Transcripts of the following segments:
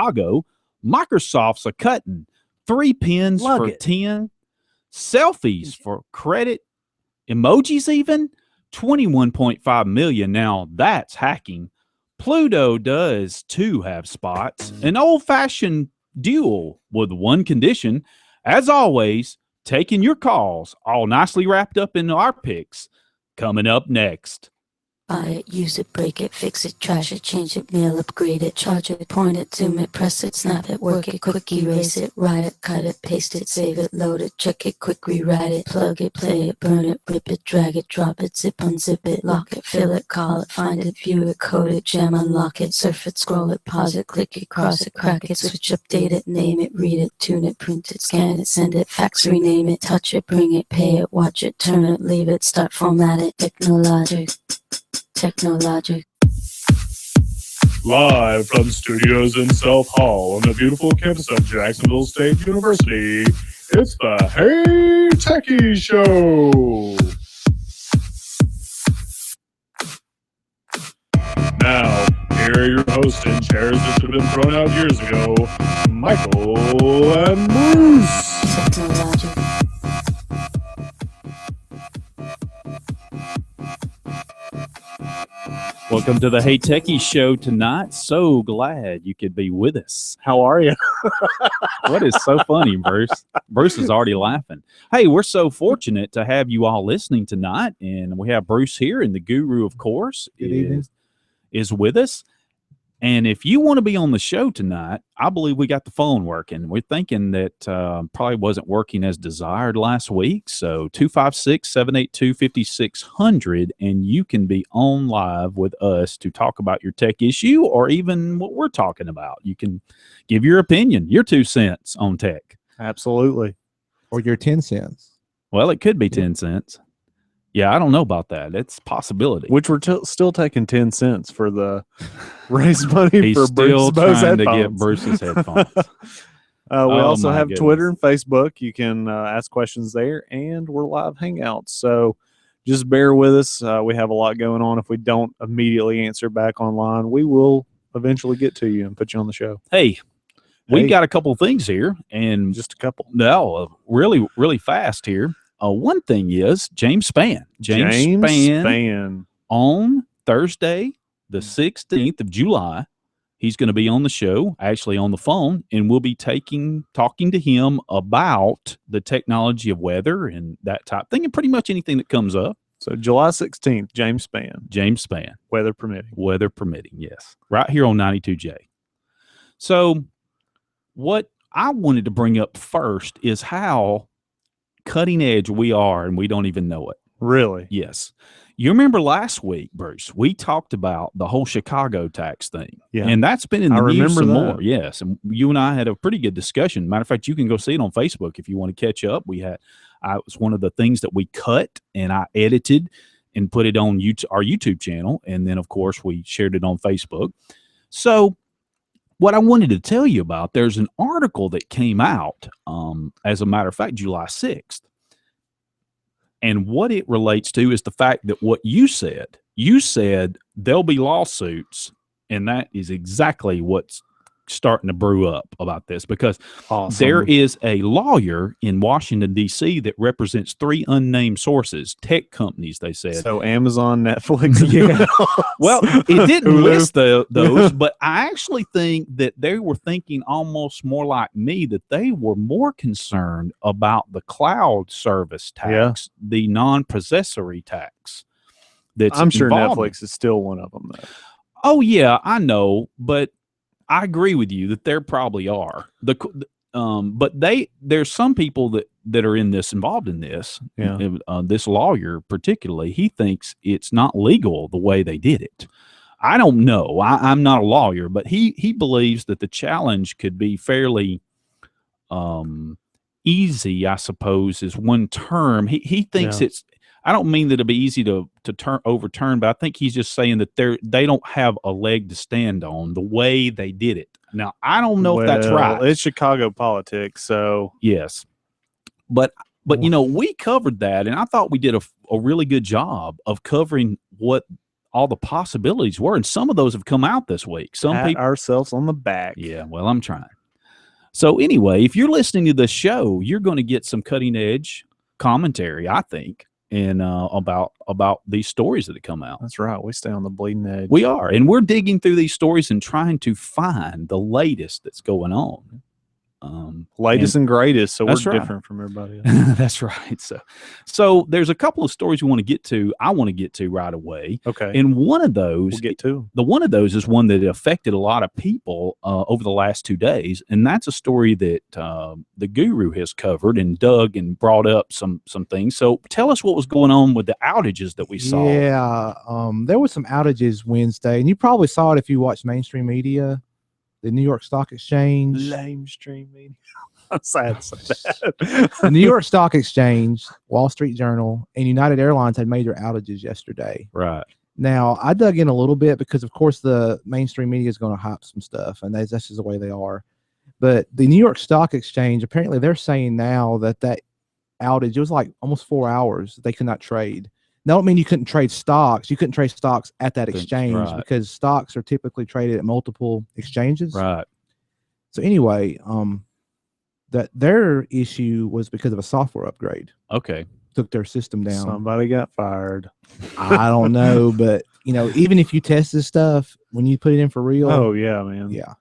Chicago, Microsoft's a cutting 3 pins for 10, selfies for credit, emojis even 21.5 million. Now that's hacking. Pluto does too have spots. An old-fashioned duel with one condition. As always, taking your calls, all nicely wrapped up in our picks. Coming up next. Buy it, use it, break it, fix it, trash it, change it, mail, upgrade it, charge it, point it, zoom it, press it, snap it, work it, quick erase it, write it, cut it, paste it, save it, load it, check it, quick rewrite it, plug it, play it, burn it, rip it, drag it, drop it, zip, unzip it, lock it, fill it, call it, find it, view it, code it, jam, unlock it, surf it, scroll it, pause it, click it, cross it, crack it, switch, update it, name it, read it, tune it, print it, scan it, send it, fax, rename it, touch it, bring it, pay it, watch it, turn it, leave it, start, format it, Technologic. Live from studios in South Hall on the beautiful campus of Jacksonville State University, it's the Hey Techies Show. Now, here are your hosts and chairs that should have been thrown out years ago, Michael and Bruce. Technologic. Welcome to the Hey Techies Show tonight. So glad you could be with us. How are you? What is so funny, Bruce? Bruce is already laughing. Hey, we're so fortunate to have you all listening tonight, and we have Bruce here, and the guru, of course, is with us. And if you want to be on the show tonight, I believe we got the phone working. We're thinking that probably wasn't working as desired last week. So 256-782-5600, and you can be on live with us to talk about your tech issue or even what we're talking about. You can give your opinion, your 2 cents on tech. Absolutely. Or your 10 cents. Well, it could be 10 cents. Yeah, I don't know about that. It's a possibility. Which we're still taking 10 cents for the raise money He's for still Bruce's trying to headphones. get Bruce's headphones. We also my have goodness. Twitter and Facebook. You can ask questions there, and we're live hangouts. So just bear with us. We have a lot going on. If we don't immediately answer back online, we will eventually get to you and put you on the show. Hey, we got a couple things here, and Just a couple. no, really, really fast here. One thing is James Spann. James Spann on Thursday, the 16th of July. He's going to be on the show, actually on the phone, and we'll be talking to him about the technology of weather and that type thing, and pretty much anything that comes up. So July 16th, James Spann. James Spann. Weather permitting. Weather permitting, yes. Right here on 92J. So what I wanted to bring up first is how cutting edge we are, and we don't even know it. Really? Yes. You remember last week, Bruce, we talked about the whole Chicago tax thing. Yeah. And that's been in the news remember some that. more. Yes. And you and I had a pretty good discussion. Matter of fact, you can go see it on Facebook if you want to catch up. It was one of the things that we cut and I edited and put it on our YouTube channel. And then, of course, we shared it on Facebook. So what I wanted to tell you about, there's an article that came out, as a matter of fact, July 6th. And what it relates to is the fact that what you said there'll be lawsuits, and that is exactly what's starting to brew up about this, because there is a lawyer in Washington, D.C. that represents 3 unnamed sources, tech companies, they said. So Amazon, Netflix. Yeah. Well, it didn't list those, but I actually think that they were thinking almost more like me, that they were more concerned about the cloud service tax, the non-possessory tax. I'm sure involved. Netflix is still one of them, though. Oh, yeah, I know, but I agree with you that there probably are. But there's some people that are involved in this. Yeah. This lawyer particularly, he thinks it's not legal the way they did it. I don't know. I'm not a lawyer, but he believes that the challenge could be fairly easy, I suppose, is one term. He thinks it's. I don't mean that it'll be easy to overturn, but I think he's just saying that they don't have a leg to stand on the way they did it. Now, I don't know if that's right. It's Chicago politics, so yes, but we covered that, and I thought we did a really good job of covering what all the possibilities were, and some of those have come out this week. Some Pat people, ourselves on the back. yeah. Well, I'm trying. So anyway, if you're listening to the show, you're going to get some cutting edge commentary, I think, and about these stories that have come out. That's right. We stay on the bleeding edge. We are, and we're digging through these stories and trying to find the latest that's going on. Latest and greatest, so we're That's right. different from everybody else. That's right. So there's a couple of stories we want to get to. I want to get to right away. Okay. And one of those, We'll get to one of those is one that affected a lot of people over the last 2 days, and that's a story that the Guru has covered and dug and brought up some things. So tell us what was going on with the outages that we saw. Yeah, there was some outages Wednesday, and you probably saw it if you watched mainstream media. The New York Stock Exchange. lame stream media. I'm sad to say that. The New York Stock Exchange, Wall Street Journal, and United Airlines had major outages yesterday. Right. Now, I dug in a little bit because, of course, the mainstream media is going to hype some stuff, and that's just the way they are. But the New York Stock Exchange, apparently they're saying now that outage, it was like almost 4 hours they could not trade. That don't mean you couldn't trade stocks. You couldn't trade stocks at that exchange right. because stocks are typically traded at multiple exchanges. Right. So anyway, that their issue was because of a software upgrade. Okay. Took their system down. Somebody got fired. I don't know, but even if you test this stuff, when you put it in for real. Oh yeah, man. Yeah.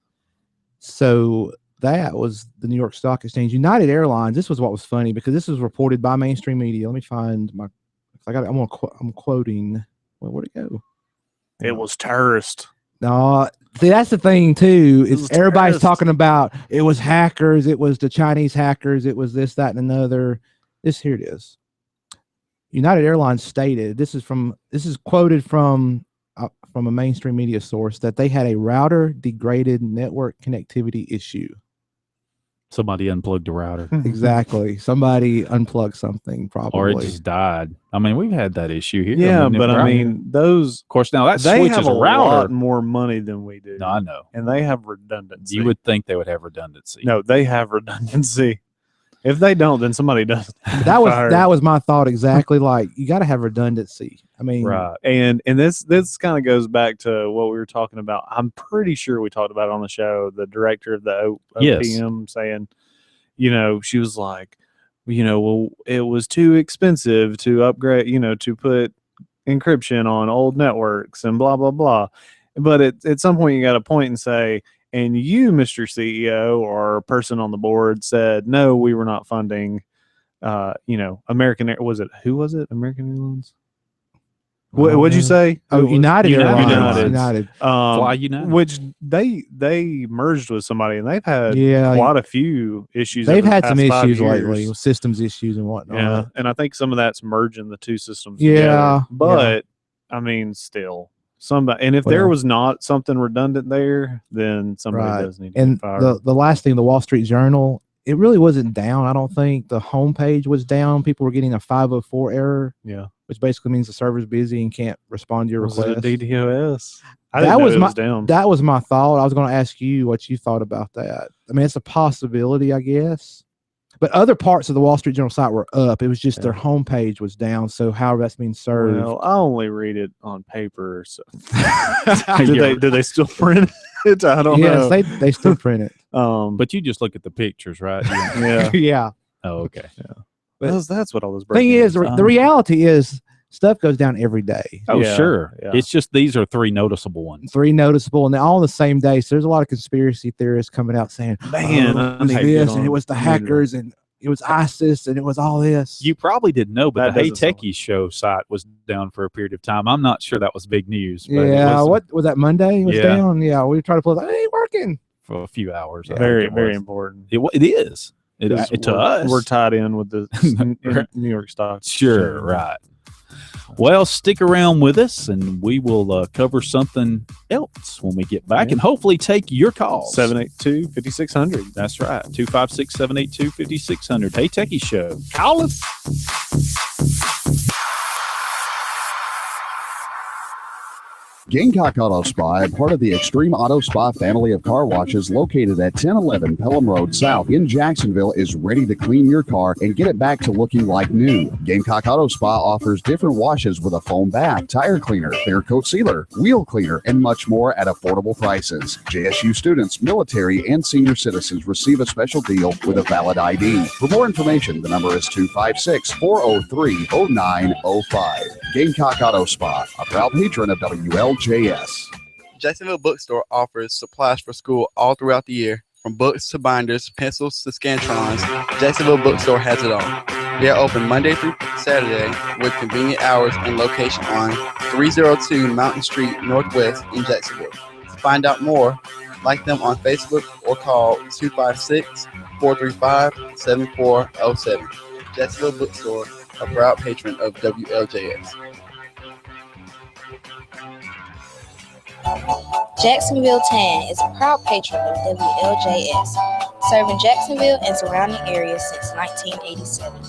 So that was the New York Stock Exchange. United Airlines, this was what was funny because this was reported by mainstream media. Let me find my, I'm quoting. Well, where'd it go? It was terrorist. No, see, that's the thing too. It Is was everybody's terrorist. talking about it was hackers, it was the Chinese hackers, it was this, that, and another. Here it is. United Airlines stated, this is quoted from a mainstream media source, that they had a router degraded network connectivity issue. Somebody unplugged the router. Exactly. Somebody unplugged something, probably. Or it just died. I mean, we've had that issue here. Yeah, the but I router- mean, those of course, now that they switch have is a a router. lot more money than we do. No, I know. And they have redundancy. You would think they would have redundancy. No, they have redundancy. If they don't, then somebody does. That was my thought exactly. Like, you got to have redundancy. I mean, Right. And this kind of goes back to what we were talking about. I'm pretty sure we talked about it on the show, the director of the Yes. OPM saying, she was like, well, it was too expensive to upgrade, to put encryption on old networks and blah, blah, blah. But at some point you got to point and say, and you, Mr. CEO, or person on the board said, no, we were not funding, American Air. Who was it? American Airlines? What'd you say? Oh, United Airlines. United. United. Fly United. Which they merged with somebody, and they've had Yeah. quite a few issues. They've over the had some past 5 issues years. lately, with systems issues and whatnot. Yeah, and I think some of that's merging the two systems. Yeah, together. But I mean, still, somebody. And if there Well. was not something redundant there, then somebody Right. does need to And be fired. the last thing, the Wall Street Journal, it really wasn't down. I don't think the homepage was down. People were getting a 504 error, Yeah, which basically means the server's busy and can't respond to your was request. it a DDoS? I That didn't know was it my- was down. That was my thought. I was going to ask you what you thought about that. I mean, it's a possibility, I guess. But other parts of the Wall Street Journal site were up. It was just their homepage was down. So how that's being served. Well, I only read it on paper. So Yeah. do they still print it? I don't know. Yes, they still print it. But you just look at the pictures, right? Yeah. yeah, Yeah. Oh, okay. that's what all those. Thing is, break-ins- the reality is stuff goes down every day. Oh, Yeah, sure. yeah. It's just these are 3 noticeable ones. 3 noticeable, and they're all on the same day. So there's a lot of conspiracy theorists coming out saying, Man, oh, I it was hate to get this, on and it was the the internet. hackers, and it was ISIS, and it was all this. You probably didn't know, but That the Hey doesn't sound Techies Show site was down for a period of time. I'm not sure that was big news. But Yeah, it was what was that Monday? It was Yeah. down. Yeah, we tried to pull it. It ain't working. for a few hours. I think very it very was. important. It is. It, Because to us. we're tied in with the New York Stock. Sure, Exchange. right. Well, stick around with us, and we will cover something else when we get back, Yeah. and hopefully take your calls. 782-5600. That's right. 256-782-5600. Hey, Techies Show. Call us. Gamecock Auto Spa, part of the Extreme Auto Spa family of car washes located at 1011 Pelham Road South in Jacksonville, is ready to clean your car and get it back to looking like new. Gamecock Auto Spa offers different washes with a foam bath, tire cleaner, clear coat sealer, wheel cleaner, and much more at affordable prices. JSU students, military, and senior citizens receive a special deal with a valid ID. For more information, the number is 256-403-0905. Gamecock Auto Spa, a proud patron of WLJS. Jacksonville Bookstore offers supplies for school all throughout the year. From books to binders, pencils to Scantrons, Jacksonville Bookstore has it all. They are open Monday through Saturday with convenient hours and location on 302 Mountain Street Northwest in Jacksonville. To find out more, like them on Facebook or call 256-435-7407. Jacksonville Bookstore, a proud patron of WLJS. Jacksonville Tan is a proud patron of WLJS, serving Jacksonville and surrounding areas since 1987.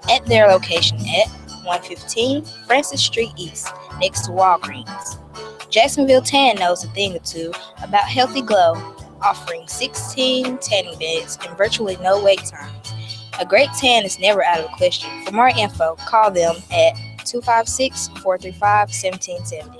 At their location at 115 Francis Street East, next to Walgreens. Jacksonville Tan knows a thing or two about healthy glow, offering 16 tanning beds and virtually no wait times. A great tan is never out of the question. For more info, call them at 256-435-1770.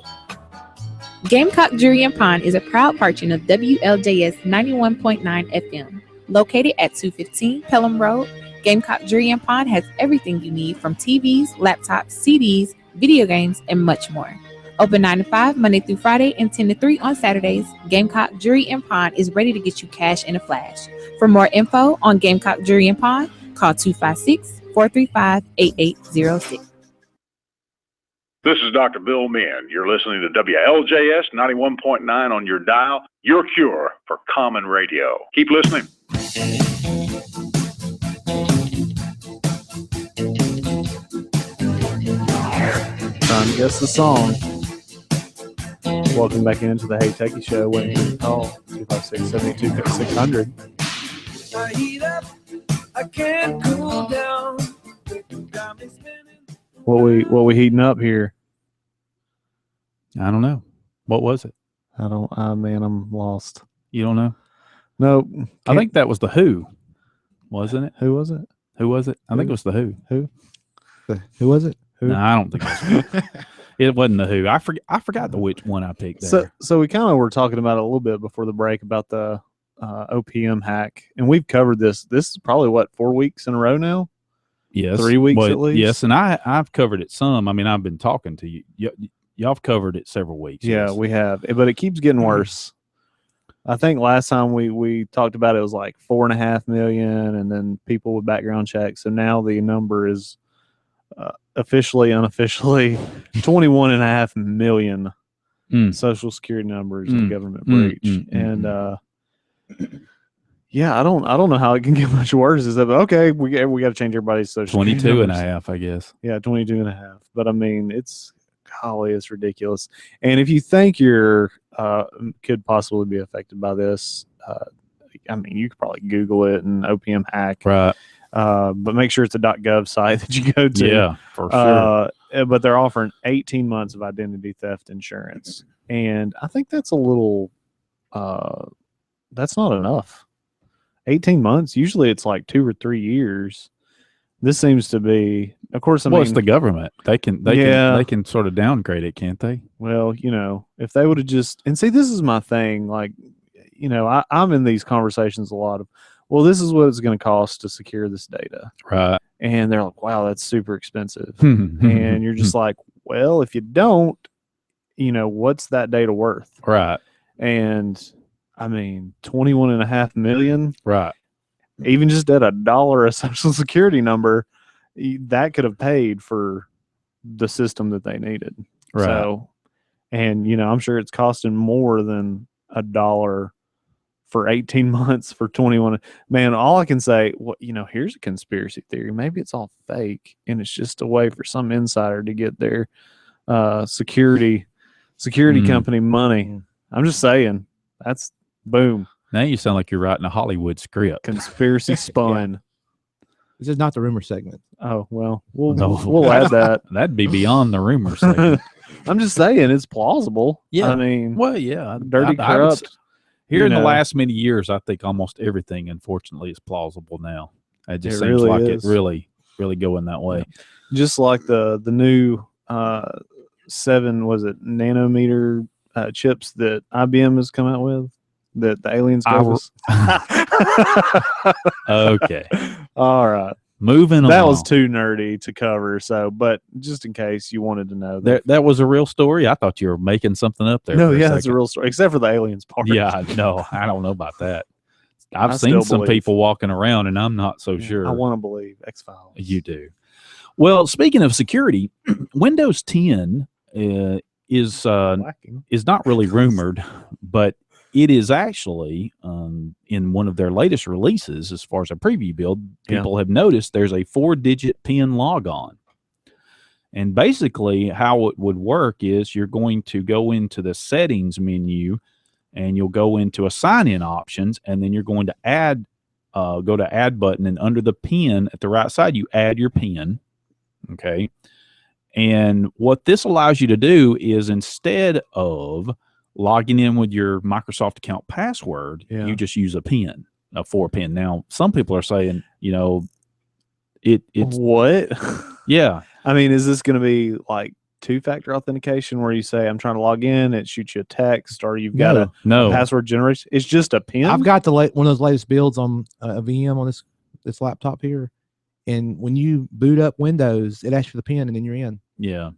Gamecock Jewelry and Pawn is a proud patron of WLJS 91.9 FM. Located at 215 Pelham Road, Gamecock Jewelry and Pawn has everything you need from TVs, laptops, CDs, video games, and much more. Open 9 to 5 Monday through Friday and 10 to 3 on Saturdays. Gamecock Jewelry and Pawn is ready to get you cash in a flash. For more info on Gamecock Jewelry and Pawn, call 256-435-8806. This is Dr. Bill Min. You're listening to WLJS 91.9 on your dial, your cure for common radio. Keep listening. Time to guess the song. Welcome back into the Hey Techies Show. Waiting for your call, 256-72-600. I heat up, I can't cool down. Got me spinning. What we heating up here? I don't know. What was it? Man, I'm lost. You don't know? No. I think that was the Who, wasn't it? Who was it? Who was it? I think it was the Who. Who was it? Who? No, I don't think it wasn't the Who. I forgot the which one I picked there. So we kind of were talking about it a little bit before the break about the OPM hack, and we've covered this. This is probably 4 weeks in a row now. Yes, 3 weeks at least. Yes, and I've covered it some. I mean, I've been talking to you. Y'all have covered it several weeks. Yeah, yes. we have, but it keeps getting worse. I think last time we talked about it was like 4.5 million, and then people with background checks. So now the number is officially, unofficially, 21.5 million Social Security numbers of government breach, and yeah, I don't know how it can get much worse. Is that okay? We got to change everybody's Social 22.5, I guess. Yeah, 22.5. But I mean, it's ridiculous. And if you think you're could possibly be affected by this, I mean, you could probably Google it and OPM hack, right? But make sure it's a .gov site that you go to. Yeah, for sure. But they're offering 18 months of identity theft insurance, and I think that's a little. That's not enough. 18 months. Usually it's like 2 or 3 years. This seems to be, of course. I mean, it's the government. They can sort of downgrade it, can't they? Well, if they would have just, and see, this is my thing. Like, I'm in these conversations a lot of, well, this is what it's going to cost to secure this data. Right. And they're like, wow, that's super expensive. And you're just like, well, if you don't, what's that data worth? Right. And I mean, 21.5 million. Right. Even just at $1 a social security number, that could have paid for the system that they needed. Right. So, and I'm sure it's costing more than $1 for 18 months for 21. Man, all I can say, here's a conspiracy theory. Maybe it's all fake, and it's just a way for some insider to get their security company money. I'm just saying, that's boom. Now you sound like you're writing a Hollywood script. Conspiracy spun. This is not the rumor segment. Oh, well, we'll add that. That'd be beyond the rumor segment. I'm just saying it's plausible. Yeah. I mean, Well, yeah, dirty, I would corrupt. here in the know. last many years, I think almost everything, unfortunately, is plausible now. It just It seems really like is. it really going that way. Just like the new 7 nanometer chips that IBM has come out with that the aliens gave us. Okay. All right. Moving That along. was too nerdy to cover. So, but just in case you wanted to know that was a real story. I thought you were making something up there. No, for a yeah, it's a second. real story, except for the aliens part. Yeah, no, I don't know about that. I've I seen still some believe. people walking around, and I'm not so sure. I want to believe X-Files. You do. Well, speaking of security, Windows 10 is not really rumored, but it is actually in one of their latest releases, as far as a preview build, people have noticed there's a 4-digit PIN logon. And basically how it would work is you're going to go into the settings menu and you'll go into a sign-in options, and then you're going to add, go to add button, and under the PIN at the right side, you add your PIN. Okay. And what this allows you to do is, instead of logging in with your Microsoft account password, you just use a PIN, a 4-pin. Now, some people are saying, you know, it's what? Yeah. I mean, is this going to be like 2-factor authentication where you say, I'm trying to log in, it shoots you a text, or you've got a password generation? It's just a PIN? I've got one of those latest builds on a VM on this laptop here. And when you boot up Windows, it asks for the PIN, and then you're in. Yeah.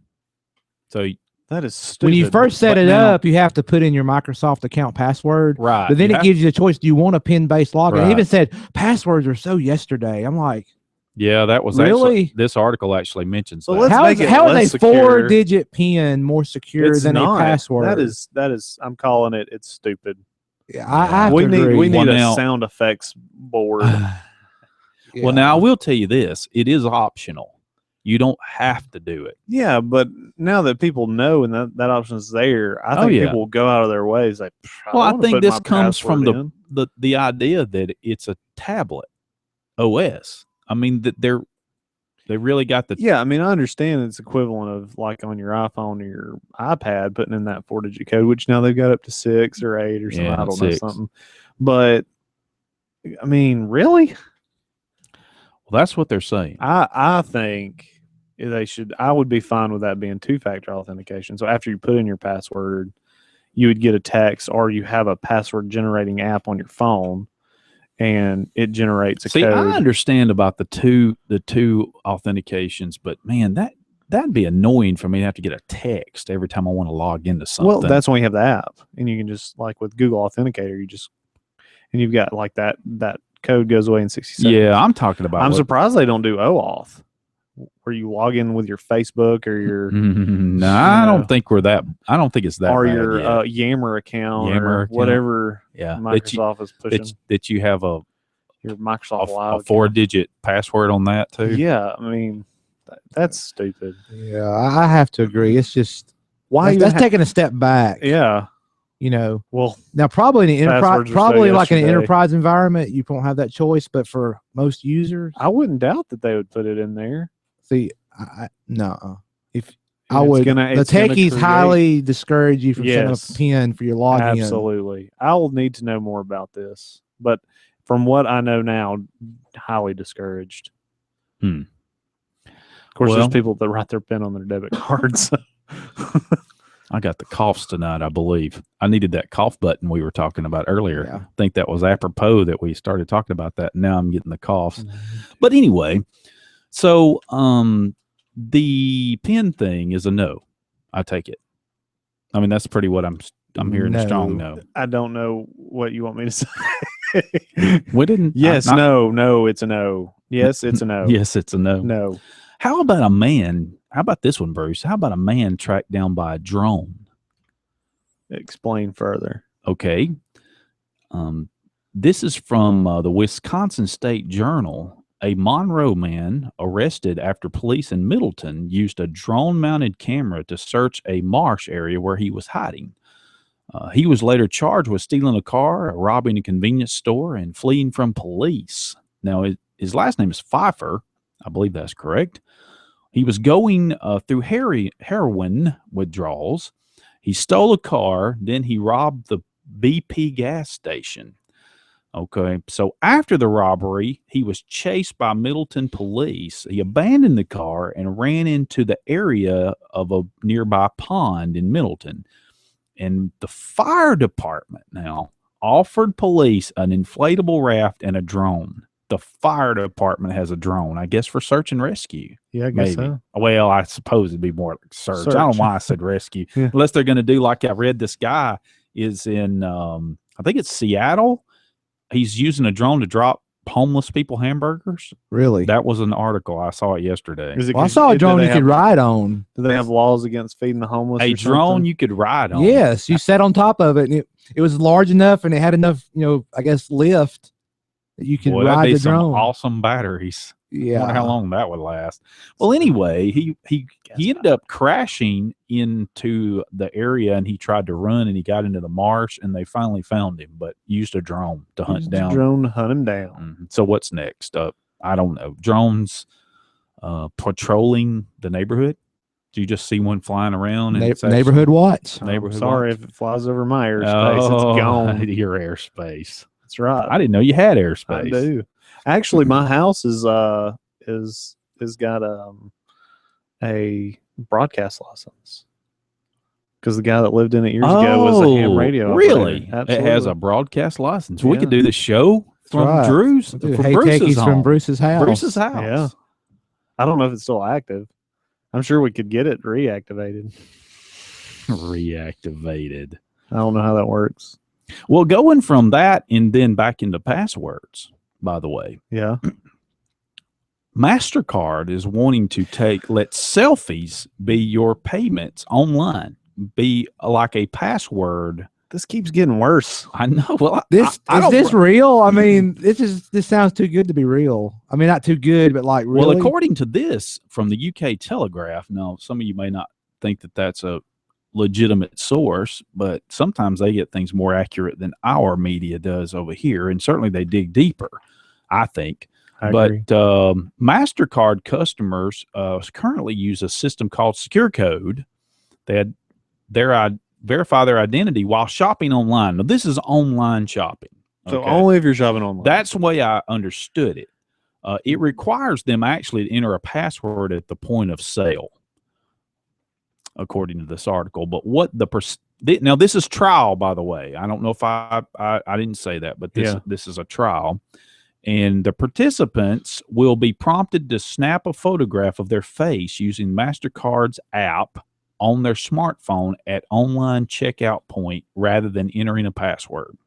So that is stupid. When you first set it up, you have to put in your Microsoft account password. Right. But then it gives you the choice. Do you want a PIN-based login? Right. It even said passwords are so yesterday. I'm like, yeah, that was really? Actually, this article actually mentions So that. let's how is a 4-digit PIN more secure than a password? That is. I'm calling it. It's stupid. Yeah, I have to we agree. need Well, a sound effects board. Well, now I will tell you this: it is optional. You don't have to do it. Yeah, but now that people know and that option is there, I think people will go out of their ways. Like, well, I think this comes from the idea that it's a tablet OS. I mean, that they really got the. Yeah, I mean, I understand it's equivalent of like on your iPhone or your iPad putting in that 4-digit code, which now they've got up to 6 or 8 or something. Yeah, I don't 6. know something, but I mean, really? Well, that's what they're saying. I think they should. I would be fine with that being 2-factor authentication. So after you put in your password, you would get a text, or you have a password generating app on your phone, and it generates a code. I understand about the two authentications, but man, that'd be annoying for me to have to get a text every time I want to log into something. Well, that's when you have the app, and you can just, like with Google Authenticator, and you've got like that code goes away in 60 seconds. Yeah, I'm talking about. I'm surprised they don't do OAuth, where you log in with your Facebook or your. No, I don't think we're that. I don't think it's that. Or bad your yet. Yammer account, Yammer or account. whatever. Yeah, Microsoft is pushing. That you have your Microsoft Live a 4-digit password on that too. Yeah, I mean, that's stupid. Yeah, I have to agree. It's just why that's taking a step back. Yeah. You know, well, now probably in the enterprise, probably like in an yesterday. enterprise environment, you don't have that choice. But for most users, I wouldn't doubt that they would put it in there. See, no. If And I it's would, gonna- the it's gonna techies create- highly discourage you from setting up Yes. a PIN for your login. Absolutely. I'll need to know more about this. But from what I know now, highly discouraged. Of course, Well- there's people that write their PIN on their debit cards. I got the coughs tonight, I believe. I needed that cough button we were talking about earlier. I think that was apropos that we started talking about that. Now I'm getting the coughs. But anyway, so the PIN thing is a no. I take it. I mean, that's pretty what I'm hearing. A strong no. I don't know what you want me to say. We didn't. Yes, no, it's a no. Yes, it's a no. Yes, it's a no. No. How about a man? How about this one, Bruce? How about a man tracked down by a drone? Explain further. Okay. This is from the Wisconsin State Journal. A Monroe man arrested after police in Middleton used a drone-mounted camera to search a marsh area where he was hiding. He was later charged with stealing a car, robbing a convenience store, and fleeing from police. Now, his last name is Pfeiffer. I believe that's correct. He was going through heroin withdrawals. He stole a car, then he robbed the BP gas station. Okay, so after the robbery, he was chased by Middleton police. He abandoned the car and ran into the area of a nearby pond in Middleton. And the fire department now offered police an inflatable raft and a drone. The fire department has a drone, I guess, for search and rescue. Yeah, I guess Maybe. so. Well, I suppose it'd be more like search. I don't know why I said rescue. Yeah. Unless they're going to do like I read this guy is in, I think it's Seattle. He's using a drone to drop homeless people hamburgers. Really? That was an article. I saw it yesterday. Is it Well, I saw a drone you could ride on. Do they have laws against feeding the homeless? A or drone something? you could ride on. Yes, you sat on top of it, and it was large enough, and it had enough, I guess, lift that you could Boy, that'd ride be the some drone. awesome batteries. I Yeah. wonder how long that would last. Well, anyway, he ended up crashing into the area, and he tried to run, and he got into the marsh, and they finally found him, but used a drone to hunt Used down. a drone to hunt him down. Mhm. So what's next? I don't know. Drones patrolling the neighborhood. Do you just see one flying around? And it's actually- Neighborhood watch. Neighborhood Sorry watch? if it flies over my airspace. It's gone. Your airspace. That's right. I didn't know you had airspace. I do. Actually, my house is got a broadcast license because the guy that lived in it years ago was a ham radio operator. Really? It has Absolutely. a broadcast license. We Yeah. could do the show from right. Drew's, We'll do from Hey Bruce's Techies home. from Bruce's house. Bruce's house. Yeah. I don't know if it's still active. I'm sure we could get it reactivated. Reactivated. I don't know how that works. Well, going from that and then back into passwords, by the way, Yeah. MasterCard is wanting to let selfies be your payments online, be like a password. This keeps getting worse. I know. Well, This I is don't- this real? I mean, this sounds too good to be real. I mean, not too good, but like really. Well, according to this from the UK Telegraph, now some of you may not think that that's a legitimate source, but sometimes they get things more accurate than our media does over here, and certainly they dig deeper, I think. I But agree. MasterCard customers currently use a system called Secure Code that verify their identity while shopping online. Now, this is online shopping. So okay? only if you're shopping online. That's the way I understood it. It requires them actually to enter a password at the point of sale, according to this article. But what now this is trial, by the way. I don't know if I didn't say that, but this is a trial. And the participants will be prompted to snap a photograph of their face using MasterCard's app on their smartphone at online checkout point rather than entering a password.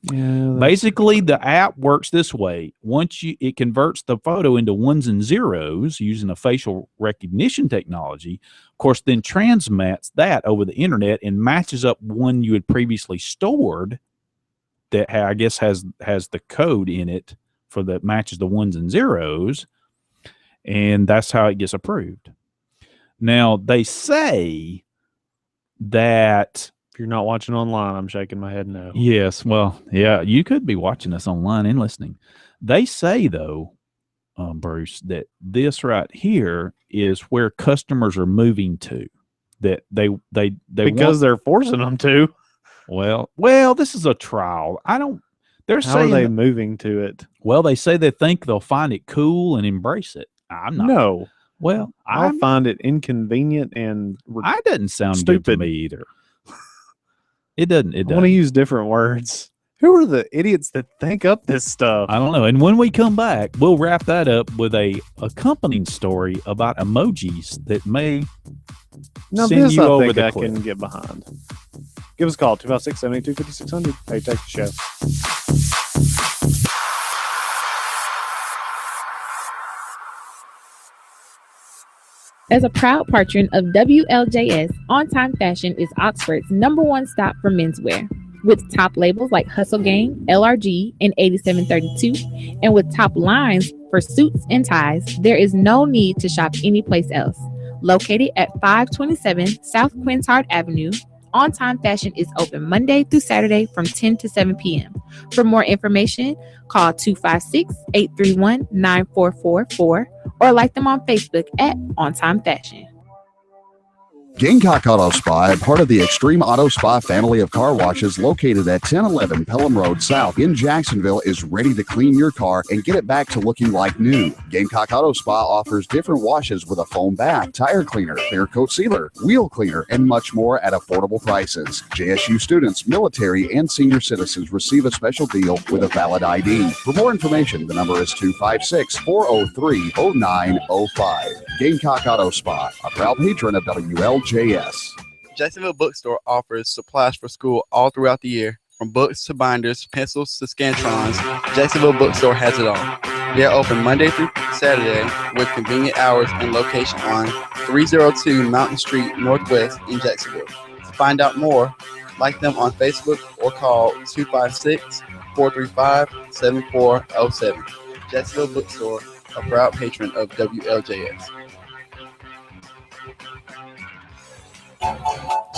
Yeah. Basically, the app works this way. Once it converts the photo into ones and zeros using a facial recognition technology, of course, then transmits that over the internet and matches up one you had previously stored that I guess has the code in it for that matches the ones and zeros, and that's how it gets approved. Now, they say that If you're not watching online, I'm shaking my head no. yes, well, yeah, you could be watching us online and listening. They say, though, Bruce, that this right here is where customers are moving to. That they Because they're forcing them to. well, this is a trial. They're How saying are they moving to it? well, they say they think they'll find it cool and embrace it. I'm not. No. Well, I find it inconvenient and I doesn't sound good to stupid. me either. It doesn't. It I want doesn't. to use different words. Who are the idiots that think up this stuff? I don't know. And when we come back, we'll wrap that up with a accompanying story about emojis that may Now send this you I over think the I cliff. can get behind. Give us a call, 256-782-5600. Hey, take the show. As a proud patron of WLJS, On Time Fashion is Oxford's #1 stop for menswear. With top labels like Hustle Gang, LRG, and 8732, and with top lines for suits and ties, there is no need to shop anyplace else. Located at 527 South Quintard Avenue, On Time Fashion is open Monday through Saturday from 10 to 7 p.m. For more information, call 256-831-9444 or like them on Facebook at On Time Fashion. Gamecock Auto Spa, part of the Extreme Auto Spa family of car washes located at 1011 Pelham Road South in Jacksonville, is ready to clean your car and get it back to looking like new. Gamecock Auto Spa offers different washes with a foam bath, tire cleaner, clear coat sealer, wheel cleaner, and much more at affordable prices. JSU students, military, and senior citizens receive a special deal with a valid ID. For more information, the number is 256-403-0905. Gamecock Auto Spa, a proud patron of WLJS. Jacksonville Bookstore offers supplies for school all throughout the year. From books to binders, pencils to scantrons, Jacksonville Bookstore has it all. They are open Monday through Saturday with convenient hours and location on 302 Mountain Street Northwest in Jacksonville. To find out more, like them on Facebook or call 256-435-7407. Jacksonville Bookstore, a proud patron of WLJS.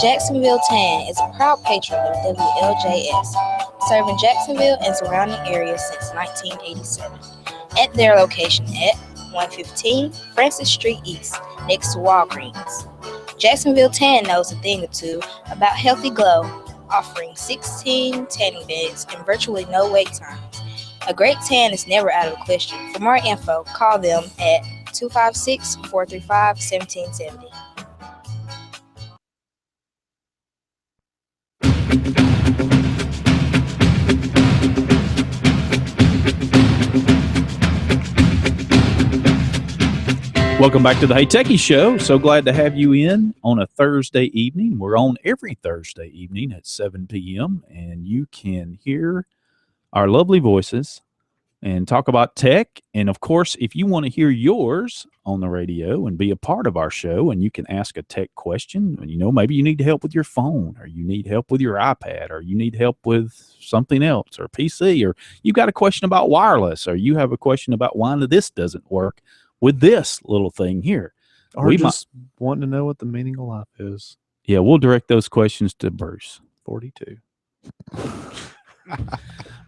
Jacksonville Tan is a proud patron of WLJS, serving Jacksonville and surrounding areas since 1987. At their location at 115 Francis Street East, next to Walgreens. Jacksonville Tan knows a thing or two about healthy glow, offering 16 tanning beds and virtually no wait times. A great tan is never out of the question. For more info, call them at 256-435-1770. Welcome back to the Hey Techies Show. So glad to have you in on a Thursday evening. We're on every Thursday evening at 7 p.m. and you can hear our lovely voices and talk about tech. And of course, if you want to hear yours on the radio and be a part of our show, and you can ask a tech question, you know, maybe you need help with your phone, or you need help with your iPad, or you need help with something else, or PC, or you got a question about wireless, or you have a question about why this doesn't work with this little thing here. Or we just wanting to know what the meaning of life is. Yeah, we'll direct those questions to Bruce. 42.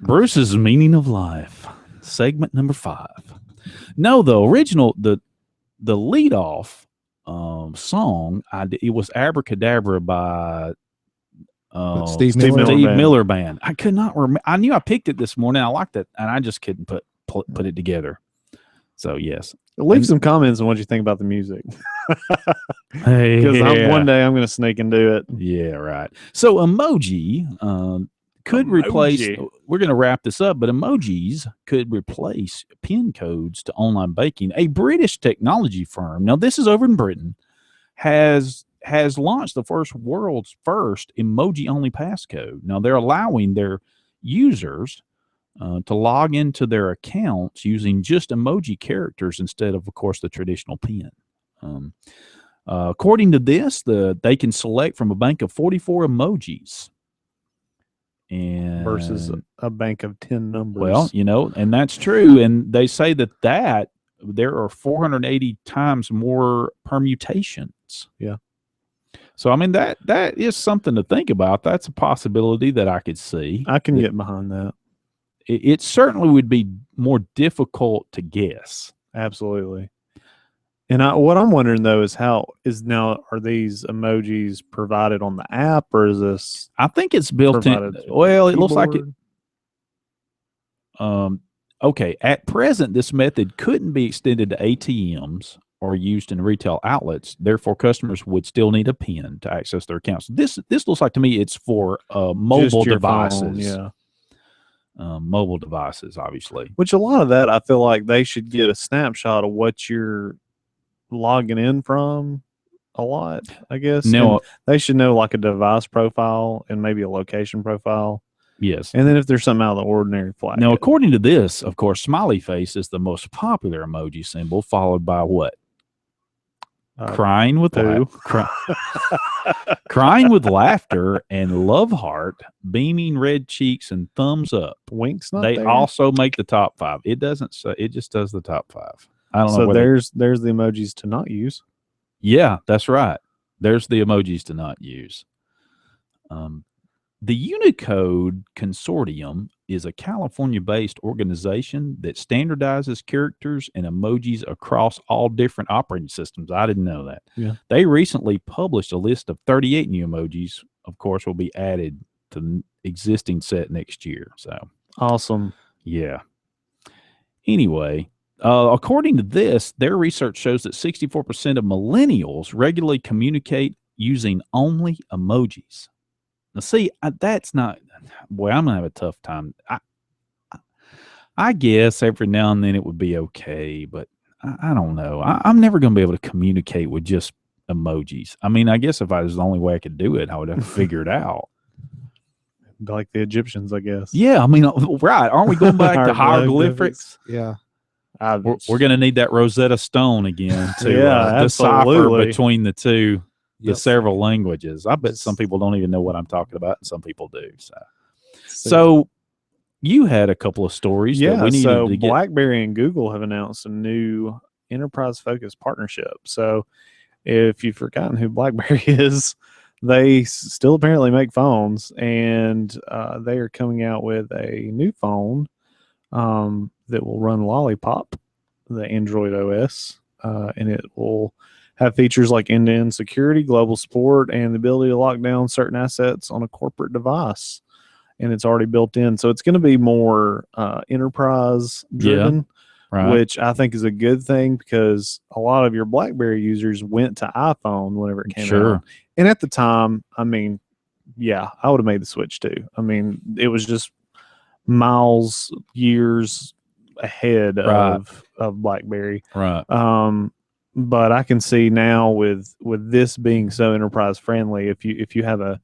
Bruce's Meaning of Life, segment number 5. No, the original, the lead-off song, it was Abracadabra by Steve Miller Band. I could not remember. I knew I picked it this morning. I liked it, and I just couldn't put it together. So, yes. Leave some comments on what you think about the music. Hey, because one day I'm going to sneak and do it. Yeah, right. So emoji could replace, we're going to wrap this up, but emojis could replace PIN codes to online banking. A British technology firm, now this is over in Britain, has launched the world's first emoji-only passcode. Now they're allowing their users to log into their accounts using just emoji characters instead of course, the traditional PIN. According to this, they can select from a bank of 44 emojis. And versus a bank of 10 numbers. Well, you know, and that's true. And they say that there are 480 times more permutations. Yeah. So, I mean, that is something to think about. That's a possibility that I could see. I can get behind that. It certainly would be more difficult to guess. Absolutely. And what I'm wondering though is are these emojis provided on the app, or is this? I think it's built in. Well, it looks like it. Okay. At present, this method couldn't be extended to ATMs or used in retail outlets. Therefore, customers would still need a PIN to access their accounts. This looks like to me it's for mobile devices. Phone, yeah. Mobile devices, obviously. Which a lot of that, I feel like they should get a snapshot of what you're logging in from a lot, I guess. No, they should know like a device profile and maybe a location profile. Yes. And then if there's something out of the ordinary, flag. Now, according to this, of course, smiley face is the most popular emoji symbol, followed by what? Crying with crying with laughter and love heart, beaming red cheeks and thumbs up. Winks. They also make the top 5. It doesn't say, it just does the top 5. I don't know. So there's the emojis to not use. Yeah, that's right. There's the emojis to not use. The Unicode Consortium is a California-based organization that standardizes characters and emojis across all different operating systems. I didn't know that. Yeah. They recently published a list of 38 new emojis. Of course, will be added to the existing set next year. So Awesome. yeah. Anyway, according to this, their research shows that 64% of millennials regularly communicate using only emojis. Now, see, that's not. Boy, I'm gonna have a tough time. I guess every now and then it would be okay, but I don't know. I'm never gonna be able to communicate with just emojis. I mean, I guess if I was the only way I could do it, I would have to figure it out. Like the Egyptians, I guess. Yeah, I mean, right? Aren't we going back to hieroglyphics? Yeah. We're going to need that Rosetta Stone again to Yeah, decipher absolutely. between the two, the Yep. several languages. I bet some people don't even know what I'm talking about, and some people do. So you had a couple of stories that Yeah, we needed so to get. BlackBerry and Google have announced a new enterprise-focused partnership. So if you've forgotten who BlackBerry is, they still apparently make phones, and they are coming out with a new phone that will run Lollipop, the Android OS, and it will have features like end-to-end security, global support, and the ability to lock down certain assets on a corporate device. And it's already built in. So it's going to be more enterprise driven, right. which I think is a good thing because a lot of your BlackBerry users went to iPhone whenever it came out. And at the time, I mean, yeah, I would have made the switch too. I mean, it was just miles, years ahead of BlackBerry. Right. But I can see now with this being so enterprise friendly, if you have a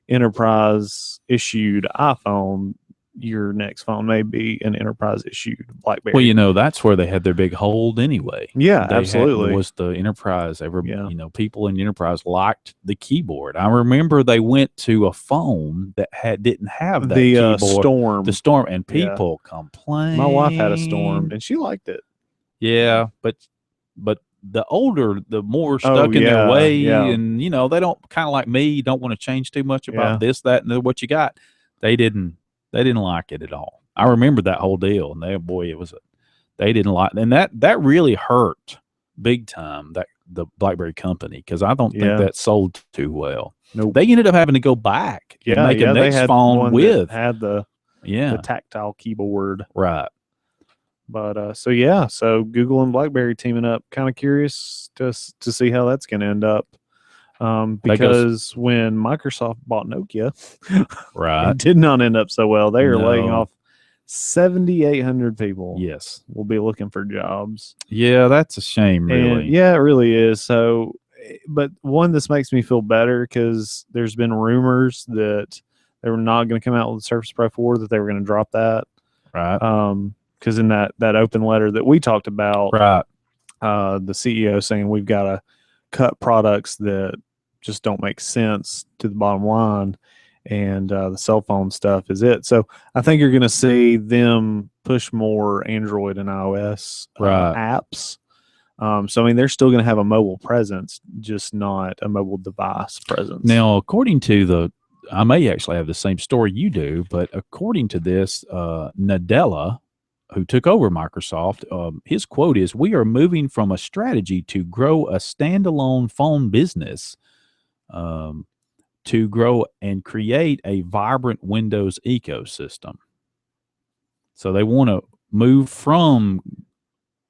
enterprise issued iPhone, your next phone may be an enterprise issued BlackBerry. Well, you know, that's where they had their big hold anyway. Yeah, They absolutely. was the enterprise. You know, people in the enterprise liked the keyboard. I remember they went to a phone that didn't have that the keyboard. Storm. The Storm, and people complained. My wife had a Storm, and she liked it. Yeah, but the older, the more stuck in their way, and you know, they don't, kind of like me, don't want to change too much about this, that, and what you got. They didn't like it at all. I remember that whole deal, and they didn't like, and that really hurt big time, that the BlackBerry company, because I don't think that sold too well. Nope. They ended up having to go back and make a next phone with had the tactile keyboard, right. But so Google and BlackBerry teaming up. Kind of curious to see how that's going to end up. Because when Microsoft bought Nokia, right, it did not end up so well. They are laying off 7,800 people. Yes, will be looking for jobs. Yeah, that's a shame, really. And yeah, it really is. So, but one, this makes me feel better because there's been rumors that they were not going to come out with the Surface Pro 4, that they were going to drop that. Right. Because in that open letter that we talked about, right, the CEO saying we've got to cut products that just don't make sense to the bottom line, and the cell phone stuff is it. So I think you're going to see them push more Android and iOS apps. So I mean, they're still going to have a mobile presence, just not a mobile device presence. Now, according to I may actually have the same story you do, but according to this, Nadella, who took over Microsoft, his quote is, "We are moving from a strategy to grow a standalone phone business to grow and create a vibrant Windows ecosystem." So they want to move from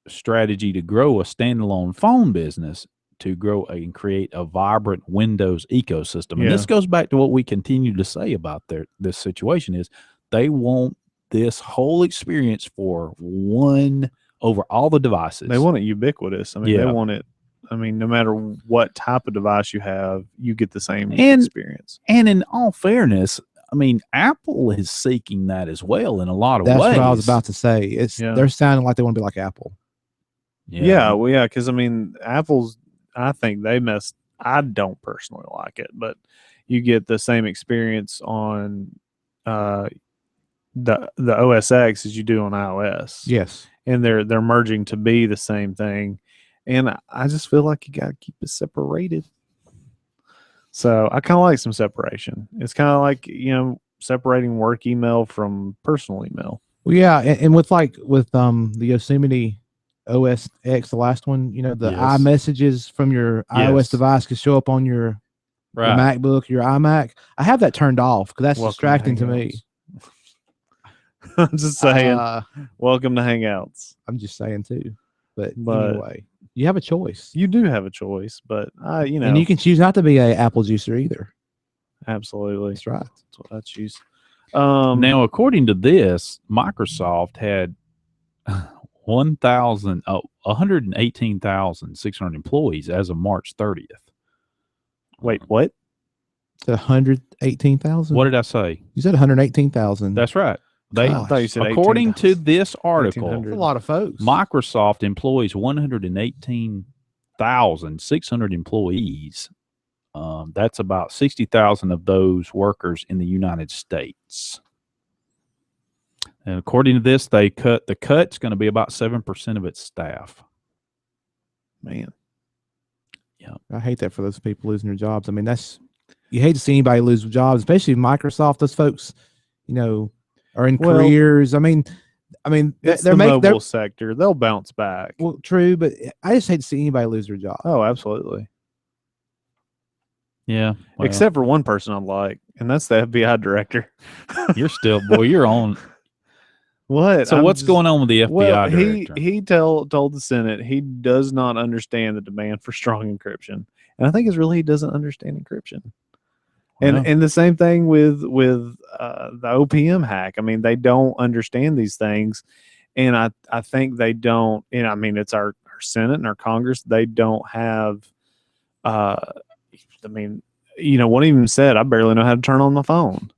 strategy to grow a standalone phone business to grow and create a vibrant Windows ecosystem. And this goes back to what we continue to say about this situation is they want this whole experience for one over all the devices. They want it ubiquitous. I mean, they want it. I mean, no matter what type of device you have, you get the same experience. And in all fairness, I mean, Apple is seeking that as well in a lot of ways. That's what I was about to say. They're sounding like they want to be like Apple. Because I mean, Apple's, I think they messed. I don't personally like it, but you get the same experience on the OS X as you do on iOS. Yes, and they're merging to be the same thing, and I just feel like you got to keep it separated. So I kind of like some separation. It's kind of like, separating work email from personal email. Well, yeah, and with the Yosemite OS X, the last one, the Yes. iMessages from your iOS device could show up on your MacBook, your iMac. I have that turned off because that's distracting to me. I'm just saying, welcome to Hangouts. I'm just saying too. But anyway, you have a choice. You do have a choice, but and you can choose not to be a apple juicer either. Absolutely, that's right. That's what I choose. Now, according to this, Microsoft had 118,600 employees as of March 30th. Wait, what? 118,000? What did I say? You said 118,000. That's right. I thought you said according to this article, that's a lot of folks. Microsoft employs 118,600 employees. That's about 60,000 of those workers in the United States. And according to this, the cut's going to be about 7% of its staff. Man. Yeah. I hate that for those people losing their jobs. I mean, you hate to see anybody lose jobs, especially Microsoft. Those folks, are in careers. I mean, it's the mobile sector. They'll bounce back. Well, true, but I just hate to see anybody lose their job. Oh, absolutely. Yeah. Well, except for one person I like, and that's the FBI director. You're on. What? So what's going on with the FBI director? He told the Senate he does not understand the demand for strong encryption, and I think it's really he doesn't understand encryption. And the same thing with the OPM hack. I mean, they don't understand these things, and I think they don't. And I mean, it's our Senate and our Congress. They don't have. One even said, I barely know how to turn on the phone,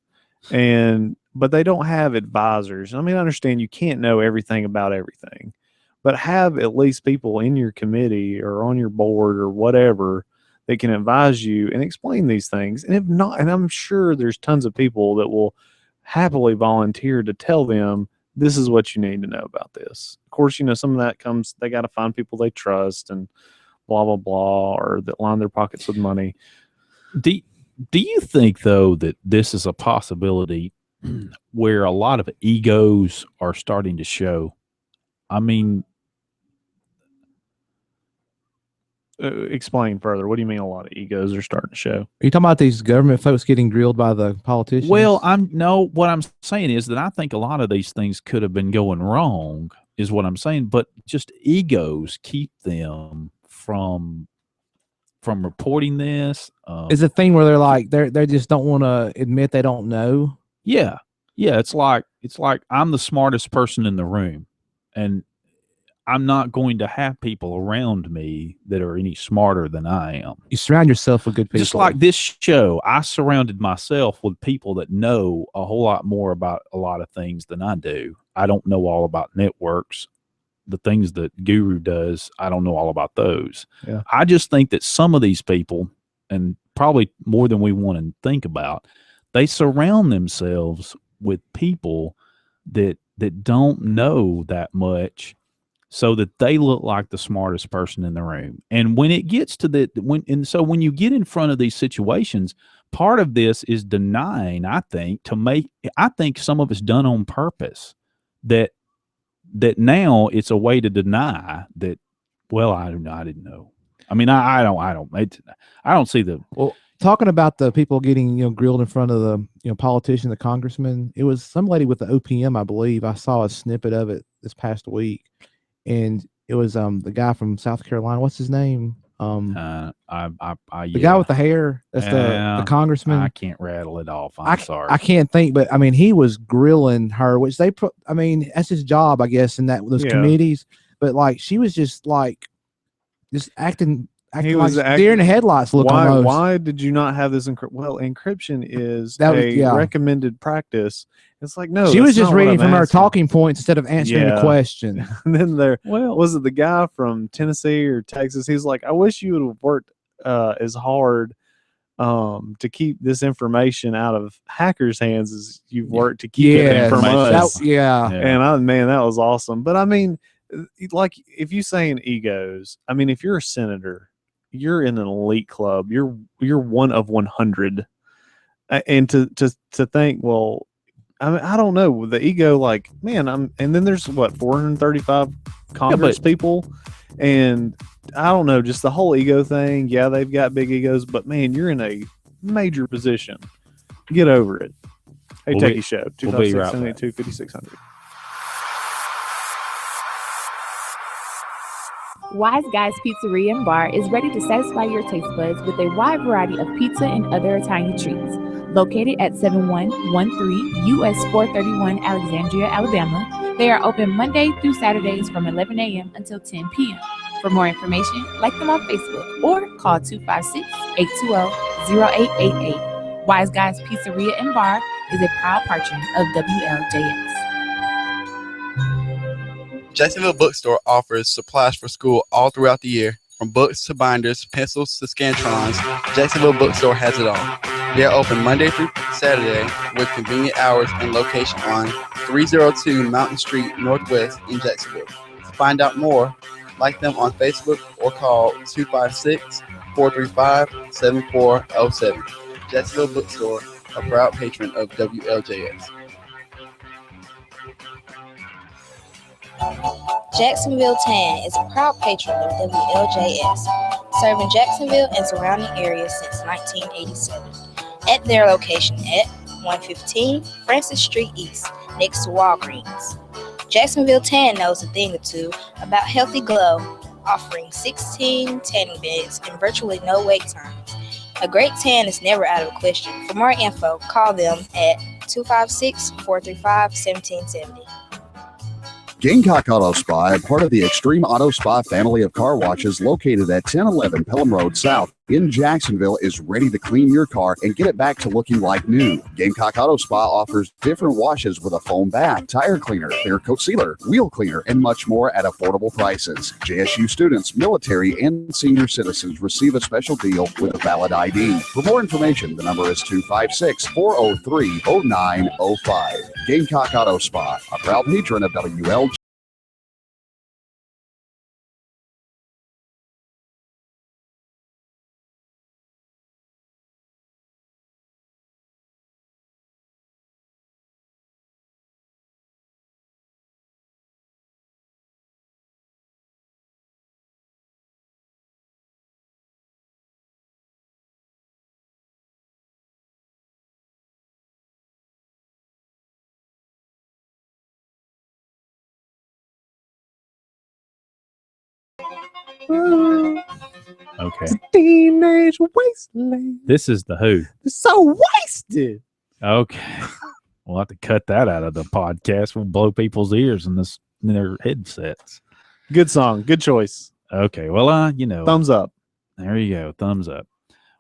but they don't have advisors. I mean, I understand you can't know everything about everything, but have at least people in your committee or on your board or whatever that can advise you and explain these things. And if not, and I'm sure there's tons of people that will happily volunteer to tell them, this is what you need to know about this. Of course, some of that comes, they got to find people they trust and blah, blah, blah, or that line their pockets with money. Do you think, though, that this is a possibility where a lot of egos are starting to show? I mean, explain further. What do you mean a lot of egos are starting to show? Are you talking about these government folks getting grilled by the politicians? Well, what I'm saying is that I think a lot of these things could have been going wrong, is what I'm saying, but just egos keep them from reporting this. Is a thing where they're like they just don't want to admit they don't know. Yeah. It's like I'm the smartest person in the room, and I'm not going to have people around me that are any smarter than I am. You surround yourself with good people. Just like this show, I surrounded myself with people that know a whole lot more about a lot of things than I do. I don't know all about networks. The things that Guru does, I don't know all about those. Yeah. I just think that some of these people, and probably more than we want to think about, they surround themselves with people that don't know that much, so that they look like the smartest person in the room. And when it gets to so when you get in front of these situations, part of this is denying, I think some of it's done on purpose, that now it's a way to deny that, well, I didn't know. I mean, I don't see the, well, talking about the people getting, grilled in front of the, politician, the congressman. It was some lady with the OPM, I believe. I saw a snippet of it this past week. And it was the guy from South Carolina. What's his name? The guy with the hair. That's the congressman. I can't rattle it off. I'm sorry. I can't think, but I mean, he was grilling her, which that's his job, I guess, in those committees. But like, she was just acting like deer in the headlights. Why did you not have this? Encryption is recommended practice. It's like, no, she was just reading from her talking points instead of answering the question. And then was it the guy from Tennessee or Texas? He's like, I wish you would have worked as hard to keep this information out of hackers' hands as you've worked to keep it from us. And that was awesome. But I mean, like, if you saying egos, I mean, if you're a senator you're in an elite club. You're one of 100. And to think, well, I mean, I don't know, the ego, like, man, and then there's what, 435 Congress people, and I don't know, just the whole ego thing. Yeah, they've got big egos, but man, you're in a major position. Get over it. Hey, Techies Show, 256-782-5600. Wise Guys Pizzeria and Bar is ready to satisfy your taste buds with a wide variety of pizza and other Italian treats. Located at 7113 US 431 Alexandria, Alabama, they are open Monday through Saturdays from 11 a.m. until 10 p.m. For more information, like them on Facebook or call 256-820-0888. Wise Guys Pizzeria and Bar is a proud patron of WLJS. Jacksonville Bookstore offers supplies for school all throughout the year. From books to binders, pencils to scantrons, Jacksonville Bookstore has it all. They are open Monday through Saturday with convenient hours and location on 302 Mountain Street Northwest in Jacksonville. To find out more, like them on Facebook or call 256-435-7407. Jacksonville Bookstore, a proud patron of WLJS. Jacksonville Tan is a proud patron of WLJS, serving Jacksonville and surrounding areas since 1987. At their location at 115 Francis Street East, next to Walgreens. Jacksonville Tan knows a thing or two about healthy glow, offering 16 tanning beds and virtually no wait times. A great tan is never out of the question. For more info, call them at 256-435-1770. Gamecock Auto Spa, a part of the Extreme Auto Spa family of car washes located at 1011 Pelham Road South in Jacksonville, is ready to clean your car and get it back to looking like new. Gamecock Auto Spa offers different washes with a foam bath, tire cleaner, clear coat sealer, wheel cleaner, and much more at affordable prices. JSU students, military, and senior citizens receive a special deal with a valid ID. For more information, the number is 256-403-0905. Gamecock Auto Spa, a proud patron of WLJS. Okay. Teenage wasteland. This is the Who. It's so wasted. Okay. We'll have to cut that out of the podcast. We'll blow people's ears in their headsets. Good song. Good choice. Okay. Well, thumbs up. There you go. Thumbs up.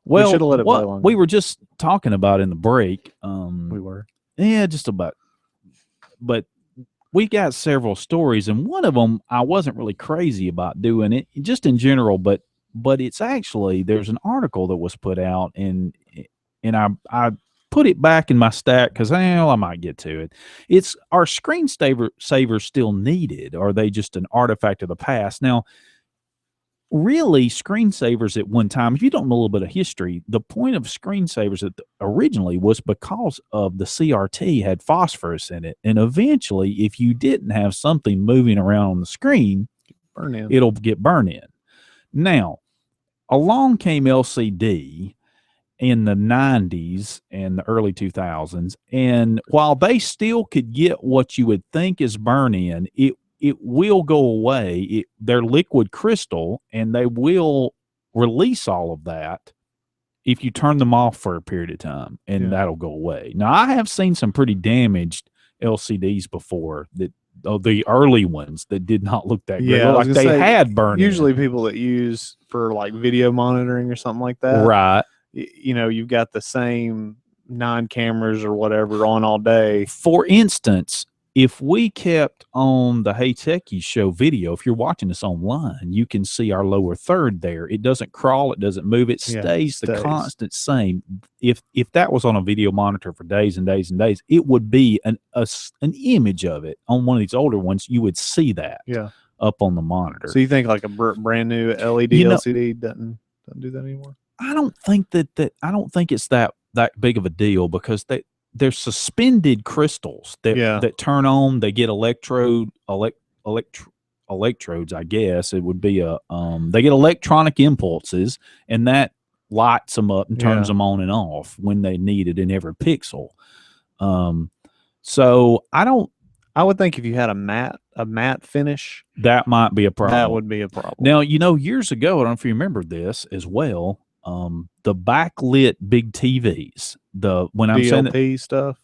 Well, we should have let it play longer. We were just talking about in the break. We were. Yeah, just about. But we got several stories, and one of them I wasn't really crazy about doing it, just in general. But it's actually, there's an article that was put out, and I put it back in my stack because I might get to it. It's, are screensavers still needed? Or are they just an artifact of the past? Now, really, screensavers at one time, if you don't know a little bit of history, the point of screensavers originally was because of the CRT had phosphorus in it. And eventually, if you didn't have something moving around on the screen, it'll get burned in. Now, along came LCD in the 90s and the early 2000s. And while they still could get what you would think is burn-in, it will go away. They're liquid crystal, and they will release all of that if you turn them off for a period of time, and that'll go away. Now, I have seen some pretty damaged LCDs before, that the early ones that did not look that great. Like they had burn-in. Usually people that use for like video monitoring or something like that. Right. You've got the same 9 cameras or whatever on all day. For instance, if we kept on the Hey Techies Show video, if you're watching us online, you can see our lower third there. It doesn't crawl. It doesn't move. It stays the constant same. If that was on a video monitor for days and days and days, it would be an image of it. On one of these older ones, you would see that up on the monitor. So you think like a brand new LED LCD doesn't Doesn't do that anymore. I don't think I don't think it's that big of a deal because they're suspended crystals that turn on. They get electrodes, I guess it would be they get electronic impulses, and that lights them up and turns them on and off when they need it in every pixel. So I would think if you had a matte finish, that might be a problem. That would be a problem. Now, years ago, I don't know if you remember this as well. The backlit big TVs, when I'm saying DLP stuff.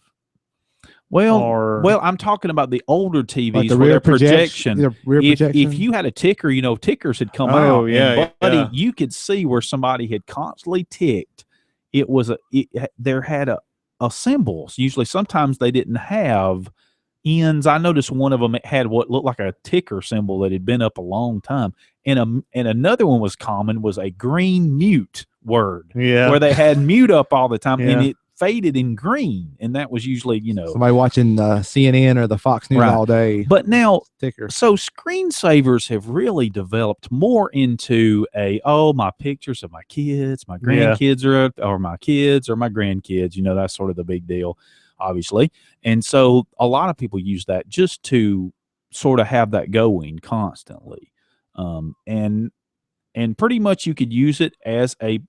Well, I'm talking about the older TVs Like the where rear their projection. projection. If you had a ticker, tickers had come out. Yeah, and you could see where somebody had constantly ticked. It was there had a symbols. Usually, sometimes they didn't have ends. I noticed one of them had what looked like a ticker symbol that had been up a long time, and another one was common was a green mute word. Where they had mute up all the time, and it faded in green, and that was usually somebody watching CNN or the Fox News all day. But now, ticker. So screensavers have really developed more into my pictures of my kids, my grandkids, or my kids or my grandkids. That's sort of the big deal, obviously. And so a lot of people use that just to sort of have that going constantly. And pretty much you could use it as a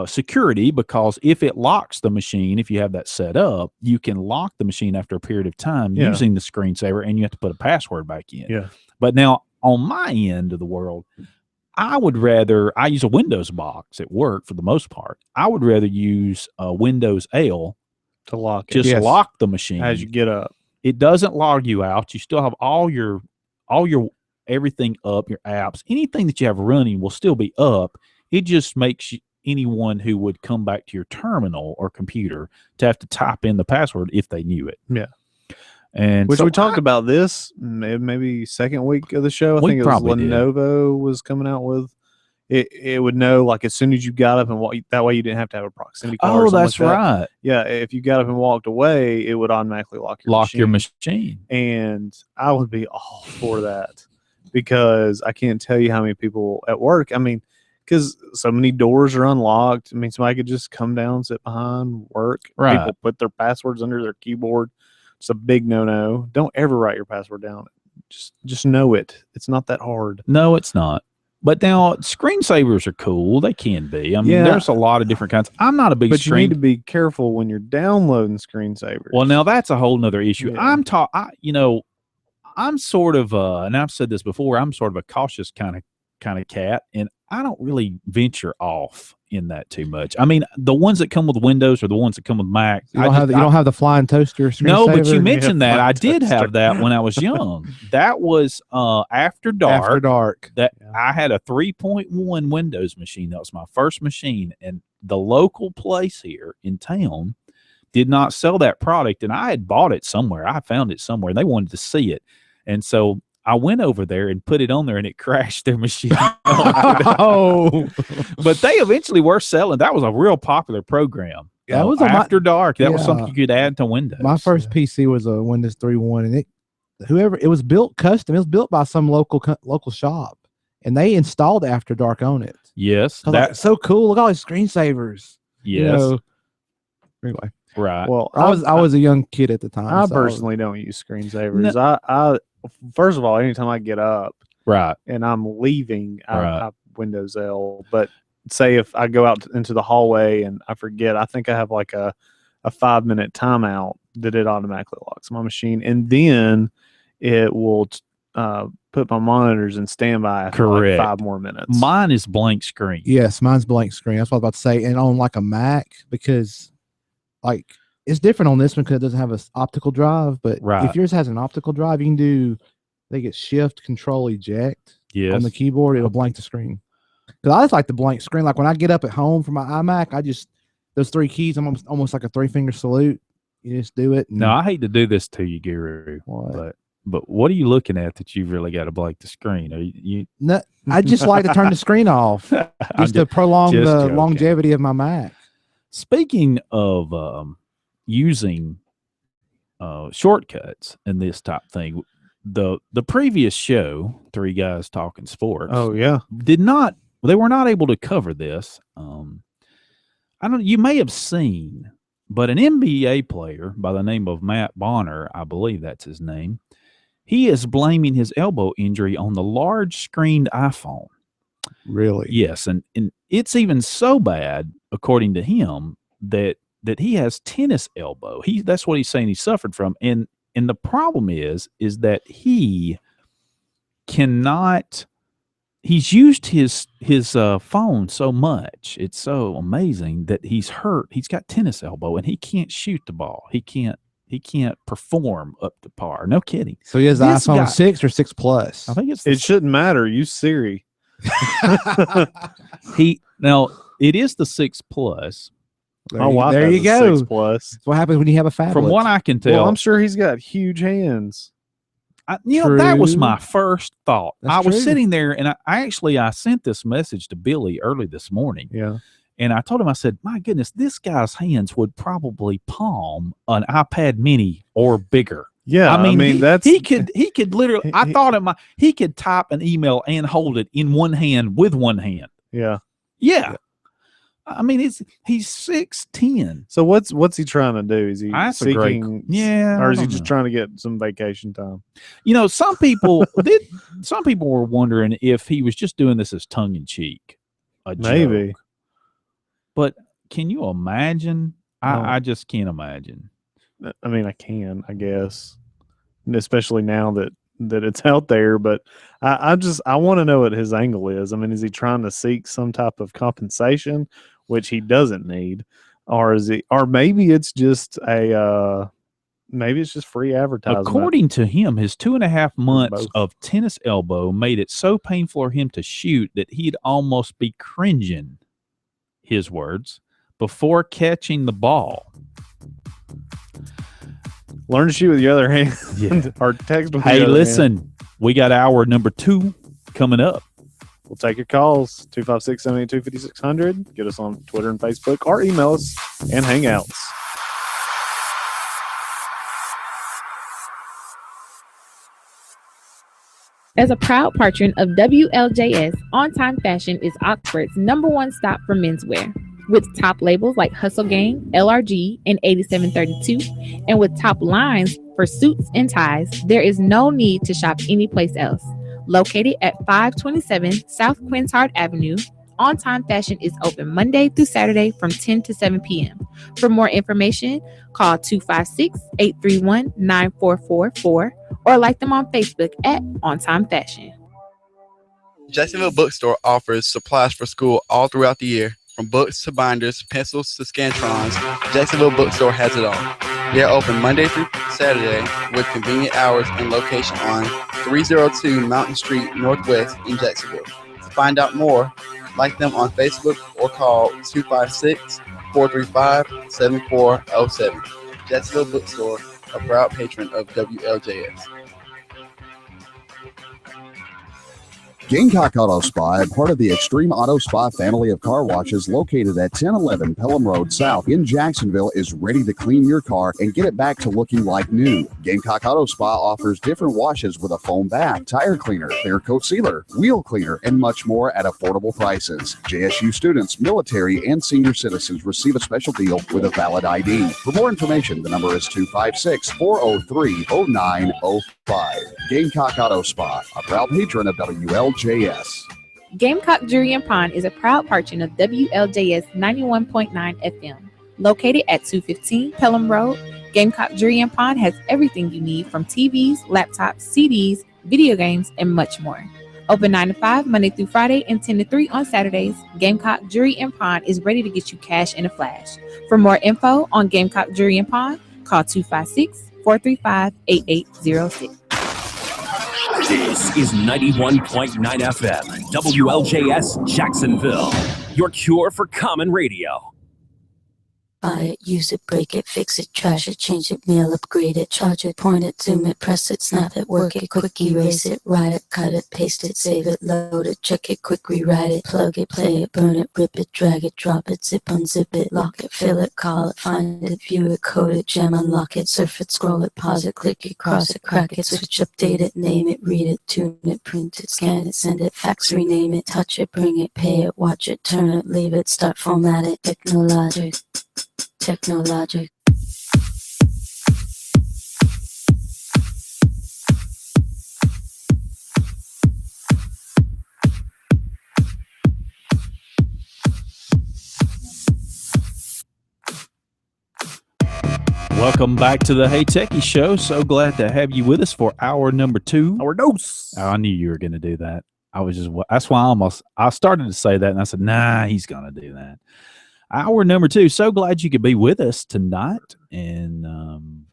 security, because if it locks the machine, if you have that set up, you can lock the machine after a period of time using the screensaver, and you have to put a password back in. But now on my end of the world, I use a Windows box at work for the most part. I would rather use a Windows L to lock it. Just lock the machine as you get up. It doesn't log you out. You still have all your everything up, your apps, anything that you have running will still be up. It just makes anyone who would come back to your terminal or computer to have to type in the password if they knew it. Yeah. And we talked about this maybe second week of the show. I think it was Lenovo was coming out with it would know, like, as soon as you got up and walked, that way you didn't have to have a proximity card. Oh, that's right. Yeah, if you got up and walked away, it would automatically lock your machine. And I would be all for that, because I can't tell you how many people at work, because so many doors are unlocked. Somebody could just come down, sit behind, work. Right. People put their passwords under their keyboard. It's a big no-no. Don't ever write your password down. Just know it. It's not that hard. No, it's not. But now screensavers are cool. They can be. There's a lot of different kinds. I'm not a big you need to be careful when you're downloading screensavers. Well, now that's a whole nother issue. Yeah. I'm sort of and I've said this before, I'm sort of a cautious kind of cat, and I don't really venture off in that too much. The ones that come with Windows or the ones that come with Mac. You don't have the flying toaster screensaver? No, but you mentioned that. I did have that when I was young. That was After Dark. After Dark. I had a 3.1 Windows machine. That was my first machine, and the local place here in town did not sell that product, and I had bought it somewhere. I found it somewhere. They wanted to see it, and so I went over there and put it on there, and it crashed their machine. Oh, but they eventually were selling. That was a real popular program. Yeah, that was After Dark. That was something you could add to Windows. My first PC was a Windows 3.1, and it was built custom. It was built by some local shop, and they installed After Dark on it. Yes, that's so cool. Look at all these screensavers. Yes. Anyway. Right. Well, I was a young kid at the time. I personally don't use screensavers. No. I first of all, anytime I get up, right, and I'm leaving, I Windows L. But say if I go out into the hallway and I forget, I think I have like a 5-minute timeout that it automatically locks my machine, and then it will put my monitors in standby for like 5 more minutes. Mine is blank screen. Yes, mine's blank screen. That's what I was about to say. And on like a Mac, because like it's different on this one because it doesn't have an optical drive. But if yours has an optical drive, you can do, they get Shift Control Eject on the keyboard. It'll blank the screen. Because I just like the blank screen. Like when I get up at home for my iMac, those 3 keys, I'm almost like a 3-finger salute. You just do it. No, I hate to do this to you, Guru. But what are you looking at that you've really got to blank the screen? Are you? No, I just like to turn the screen off just to prolong the longevity of my Mac. Speaking of using shortcuts and this type thing, the previous show, 3 Guys Talking Sports, oh yeah, Well, they were not able to cover this. I don't. You may have seen, but an NBA player by the name of Matt Bonner, I believe that's his name, he is blaming his elbow injury on the large screened iPhone. Really? Yes, and it's even so bad, according to him, that he has tennis elbow. That's what he's saying he suffered from, and the problem is that he cannot. He's used his phone so much. It's so amazing that he's hurt. He's got tennis elbow, and he can't shoot the ball. He can't perform up to par. No kidding. So he has the This iPhone guy- 6 or 6 Plus. I think it's It shouldn't matter. Use Siri. Now it is the 6 Plus. My wife there has you a go. 6 Plus. That's what happens when you have a phablet. From what I can tell, Well, I'm sure he's got huge hands. that was True. my first thought. That's I was true. sitting there, and I sent this message to Billy early this morning, Yeah. and I told him, I said, "My goodness, this guy's hands would probably palm an iPad Mini or bigger." Yeah. I mean, that's he could literally. I thought he could type an email and hold it in one hand with one hand. Yeah. Yeah. I mean, he's 6'10". So what's he trying to do? Is he That's a great- seeking, yeah, or I is he don't just know. trying to get some vacation time? Some people some people were wondering if he was just doing this as tongue in cheek. Maybe. But can you imagine? No. I just can't imagine. I mean, I can, I guess, and especially now that it's out there. But I want to know what his angle is. I mean, is he trying to seek some type of compensation, which he doesn't need, or maybe it's just free advertising. According to him, his 2.5 months both. of tennis elbow made it so painful for him to shoot that he'd almost be cringing, his words, before catching the ball. Learn to shoot with the other hand. Yeah. Or text with the Hey, other hand. listen, we got hour number 2 coming up. We'll take your calls, 256-782-5600. Get us on Twitter and Facebook, or email us and Hangouts. As a proud patron of WLJS, On Time Fashion is Oxford's #1 stop for menswear. With top labels like Hustle Gang, LRG, and 8732, and with top lines for suits and ties, there is no need to shop anyplace else. Located at 527 South Quintard Avenue, On Time Fashion is open Monday through Saturday from 10 to 7 p.m. For more information, call 256-831-9444 or like them on Facebook at On Time Fashion. Jacksonville Bookstore offers supplies for school all throughout the year. From books to binders, pencils to Scantrons, Jacksonville Bookstore has it all. They are open Monday through Saturday with convenient hours and location on 302 Mountain Street Northwest in Jacksonville. To find out more, like them on Facebook or call 256-435-7407. Jacksonville Bookstore, a proud patron of WLJS. Gamecock Auto Spa, part of the Extreme Auto Spa family of car washes located at 1011 Pelham Road South in Jacksonville, is ready to clean your car and get it back to looking like new. Gamecock Auto Spa offers different washes with a foam bath, tire cleaner, clear coat sealer, wheel cleaner, and much more at affordable prices. JSU students, military, and senior citizens receive a special deal with a valid ID. For more information, the number is 256-403-0905. Gamecock Auto Spa, a proud patron of WLJS. Gamecock Jewelry and Pawn is a proud patron of WLJS 91.9 FM. Located at 215 Pelham Road, Gamecock Jewelry and Pawn has everything you need from TVs, laptops, CDs, video games, and much more. Open 9 to 5 Monday through Friday and 10 to 3 on Saturdays. Gamecock Jewelry and Pawn is ready to get you cash in a flash. For more info on Gamecock Jewelry and Pawn, call 256-435-8806. This is 91.9 FM, WLJS Jacksonville, your cure for common radio. buy it, use it, break it, fix it, trash it, change it, mail, upgrade it, charge it, point it, zoom it, press it, snap it, work it, quick erase it, write it, cut it, paste it, save it, load it, check it, quick rewrite it, plug it, play it, burn it, rip it, drag it, drop it, zip, unzip it, lock it, fill it, call it, find it, view it, code it, jam, unlock it, surf it, scroll it, pause it, click it, cross it, crack it, switch, update it, name it, read it, tune it, print it, scan it, send it, fax, rename it, touch it, bring it, pay it, watch it, turn it, leave it, start, format it, technologic. Welcome back to the Hey Techies Show. So glad to have you with us for hour number 2. Our dose. Oh, I knew you were going to do that. That's why I started to say that, and I said, nah, he's going to do that. Hour number 2. So glad you could be with us tonight, and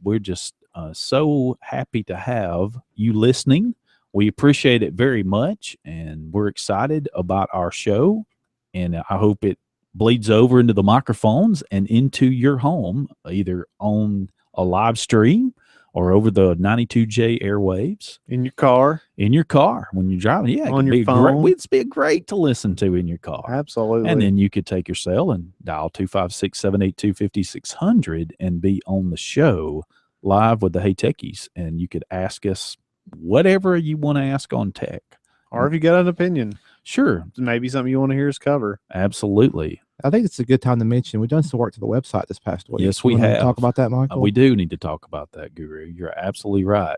we're just so happy to have you listening. We appreciate it very much, and we're excited about our show, and I hope it bleeds over into the microphones and into your home, either on a live stream or over the 92J airwaves. In your car. In your car when you're driving. Yeah. On your phone. It'd be great to listen to in your car. Absolutely. And then you could take your cell and dial 256-782-5600 and be on the show live with the Hey Techies. And you could ask us whatever you want to ask on tech. Or if you got an opinion. Sure. Maybe something you want to hear us cover. Absolutely. I think it's a good time to mention we've done some work to the website this past week. Yes, we have. Talk about that, Michael. We do need to talk about that, Guru. You're absolutely right.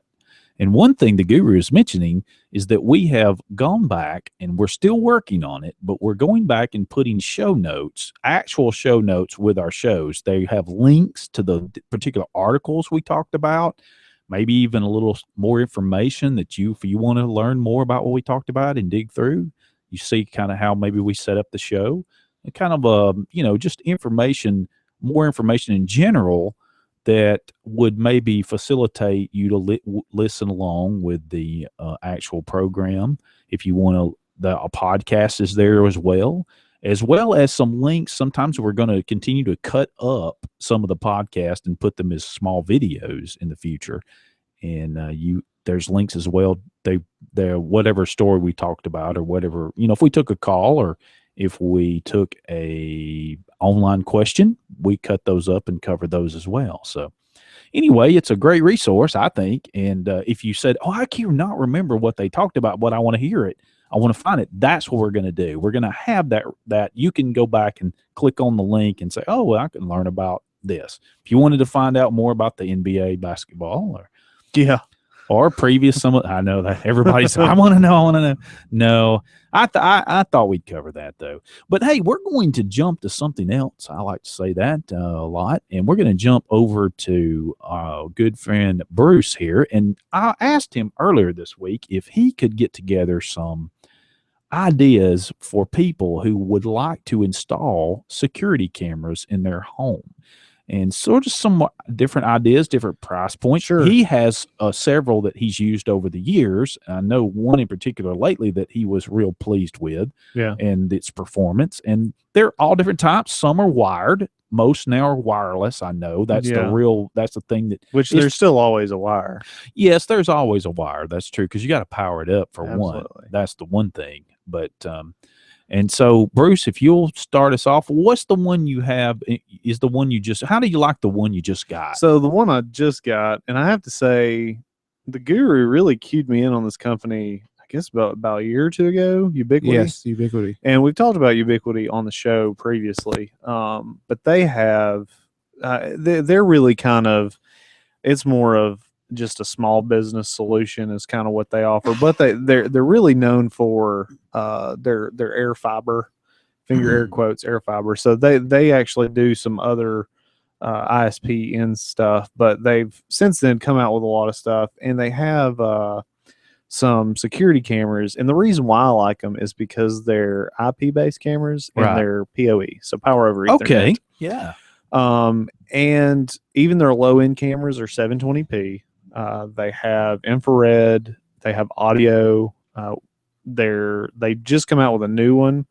And one thing the Guru is mentioning is that we have gone back, and we're still working on it, but we're going back and putting show notes, actual show notes with our shows. They have links to the particular articles we talked about, maybe even a little more information that if you want to learn more about what we talked about and dig through, you see kind of how maybe we set up the show. Kind of just information, more information in general that would maybe facilitate you to listen along with the actual program. If you want to, a podcast is there as well as some links. Sometimes we're going to continue to cut up some of the podcast and put them as small videos in the future. And there's links as well. They're whatever story we talked about, or whatever, if we took a call, or if we took a online question, we cut those up and cover those as well. So anyway, it's a great resource, I think. And if you said, I cannot remember what they talked about, but I want to hear it, I want to find it, that's what we're going to do. We're going to have that you can go back and click on the link and say, I can learn about this. If you wanted to find out more about the NBA basketball, or previous, I know that everybody's, I want to know. No, I thought we'd cover that though. But hey, we're going to jump to something else. I like to say that a lot. And we're going to jump over to our good friend Bruce here. And I asked him earlier this week if he could get together some ideas for people who would like to install security cameras in their home. And sort of some different ideas, different price points. Sure. He has several that he's used over the years. I know one in particular lately that he was real pleased with, and its performance. And they're all different types. Some are wired. Most now are wireless. I know that's that's the thing there's still always a wire. Yes, there's always a wire. That's true, because you got to power it up for Absolutely. one. That's the one thing. But and so, Bruce, if you'll start us off, what's the one you have? Is the one you how do you like the one you just got? So the one I just got, and I have to say, the Guru really cued me in on this company, I guess about a year or two ago, Ubiquiti. Yes, Ubiquiti. And we've talked about Ubiquiti on the show previously. But they have, they're really kind of, it's more of just a small business solution is kind of what they offer, but they're really known for their air fiber, air quotes, air fiber. So they actually do some other ISP in stuff, but they've since then come out with a lot of stuff, and they have some security cameras. And the reason why I like them is because they're IP based cameras and they're PoE, so power over Ethernet. Okay, yeah. And even their low end cameras are 720p. They have infrared, they have audio. They just come out with a new one.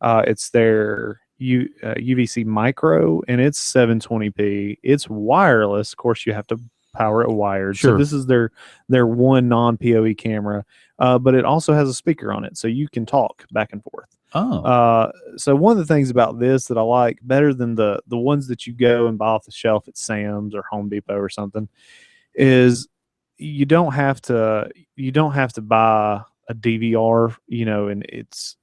It's their UVC micro, and it's 720p. It's wireless. Of course, you have to power it wired. Sure. So this is their one non-PoE camera, but it also has a speaker on it, so you can talk back and forth. Oh, So one of the things about this that I like better than the ones that you go and buy off the shelf at Sam's or Home Depot or something is you don't have to buy a DVR, and it's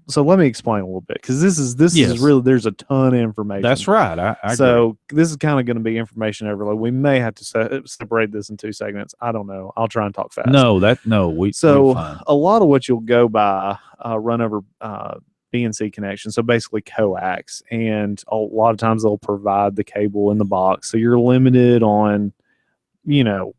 so let me explain a little bit, because this is Yes. really, there's a ton of information. that's right. I agree. So this is kind of going to be information overload. We may have to separate this in 2 segments. I don't know. I'll try and talk fast. we're So fine. a lot of what you'll go by run over BNC connection. So basically coax, and a lot of times they'll provide the cable in the box. So you're limited on,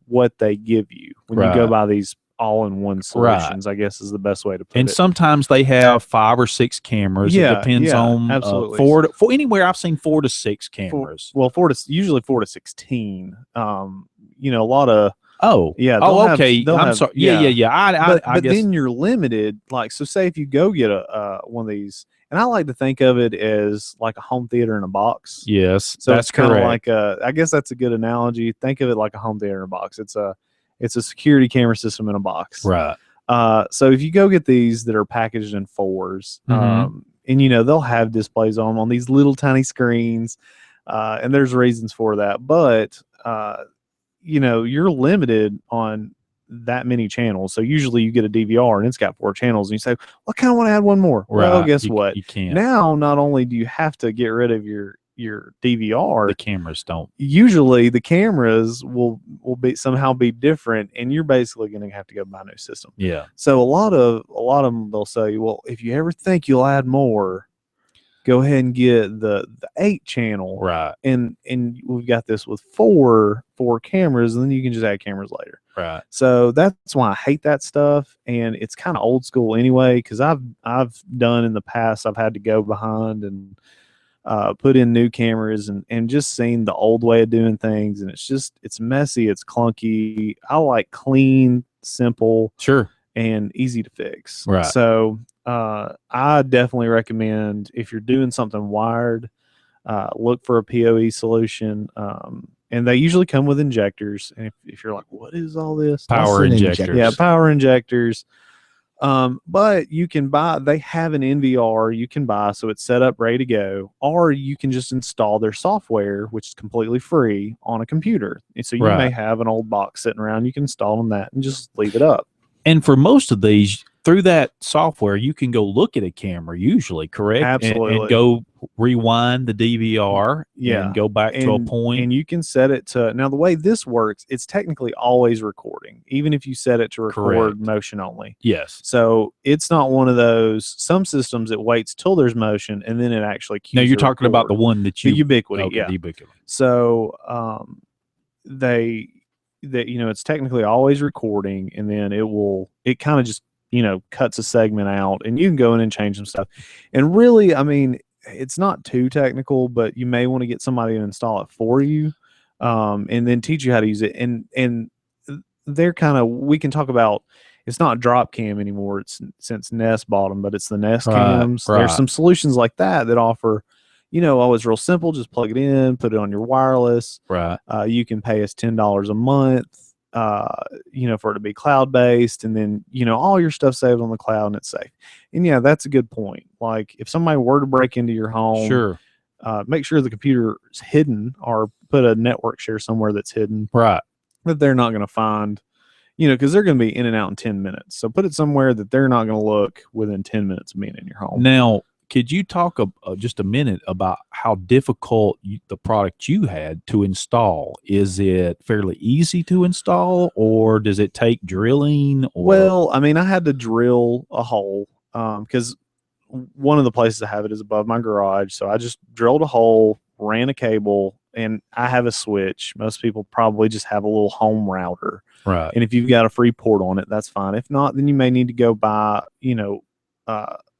what they give you when you go Right. by these all-in-one solutions, I guess is the best way to put And it. sometimes they have 5 or 6 cameras. Yeah, It depends yeah, on absolutely. 4 anywhere I've seen 4 to 6 cameras. Usually 4 to 16. A lot of Oh, yeah. okay. I'm sorry. Yeah. I But guess. then you're limited. Like, so say if you go get a one of these, and I like to think of it as like a home theater in a box. Yes, So that's it's kind of correct. like I guess that's a good analogy. Think of it like a home theater in a box. It's a security camera system in a box. Right. So if you go get these that are packaged in 4s, Mhm. and they'll have displays on these little tiny screens, and there's reasons for that, but you're limited on that many channels. So usually you get a DVR and it's got 4 channels, and you say, well, I kind of want to add one more. Well, Right. guess what? You can't. Now, not only do you have to get rid of your DVR, The cameras don't. usually the cameras will somehow be different, and you're basically going to have to go buy a new system. Yeah. So a lot of them, they'll say, well, if you ever think you'll add more, go ahead and get the 8 channel. Right. And we've got this with four cameras, and then you can just add cameras later. Right. So that's why I hate that stuff, and it's kind of old school anyway, because I've done in the past, I've had to go behind and put in new cameras and just seen the old way of doing things, and it's messy, it's clunky. I like clean, simple, Sure. and easy to fix. Right. So I definitely recommend, if you're doing something wired, look for a PoE solution. And they usually come with injectors. And if you're like, what is all this? Power an injectors. injector. Yeah, power injectors. But you can buy, they have an NVR you can buy, so it's set up, ready to go, or you can just install their software, which is completely free, on a computer. And so you may Right. have an old box sitting around, you can install on that and just leave it up. And for most of these, through that software, you can go look at a camera usually, correct? Absolutely. And go rewind the DVR and go back to a point. And you can set it to, now the way this works, it's technically always recording, even if you set it to record Correct. motion only. Yes. So it's not one of those, some systems it waits till there's motion and then it actually cues No, you're to talking about the record. one that The you Ubiquity, okay, yeah. the Ubiquity. So it's technically always recording, and then it kind of just cuts a segment out, and you can go in and change some stuff. And really, I mean, it's not too technical, but you may want to get somebody to install it for you, and then teach you how to use it. And they're we can talk about, it's not drop cam anymore. It's since Nest bought them, but it's the Nest cams. Right. There's some solutions like that offer, always real simple. Just plug it in, put it on your wireless. Right. You can pay us $10 a month, for it to be cloud-based, and then, all your stuff saved on the cloud and it's safe. And yeah, that's a good point. Like, if somebody were to break into your home, Sure. Make sure the computer is hidden, or put a network share somewhere that's hidden. Right. That they're not going to find, because they're going to be in and out in 10 minutes. So put it somewhere that they're not going to look within 10 minutes of being in your home. Now, could you talk just a minute about how difficult the product you had to install? Is it fairly easy to install, or does it take drilling? Or? Well, I mean, I had to drill a hole because one of the places I have it is above my garage. So I just drilled a hole, ran a cable, and I have a switch. Most people probably just have a little home router. Right. And if you've got a free port on it, that's fine. If not, then you may need to go buy, you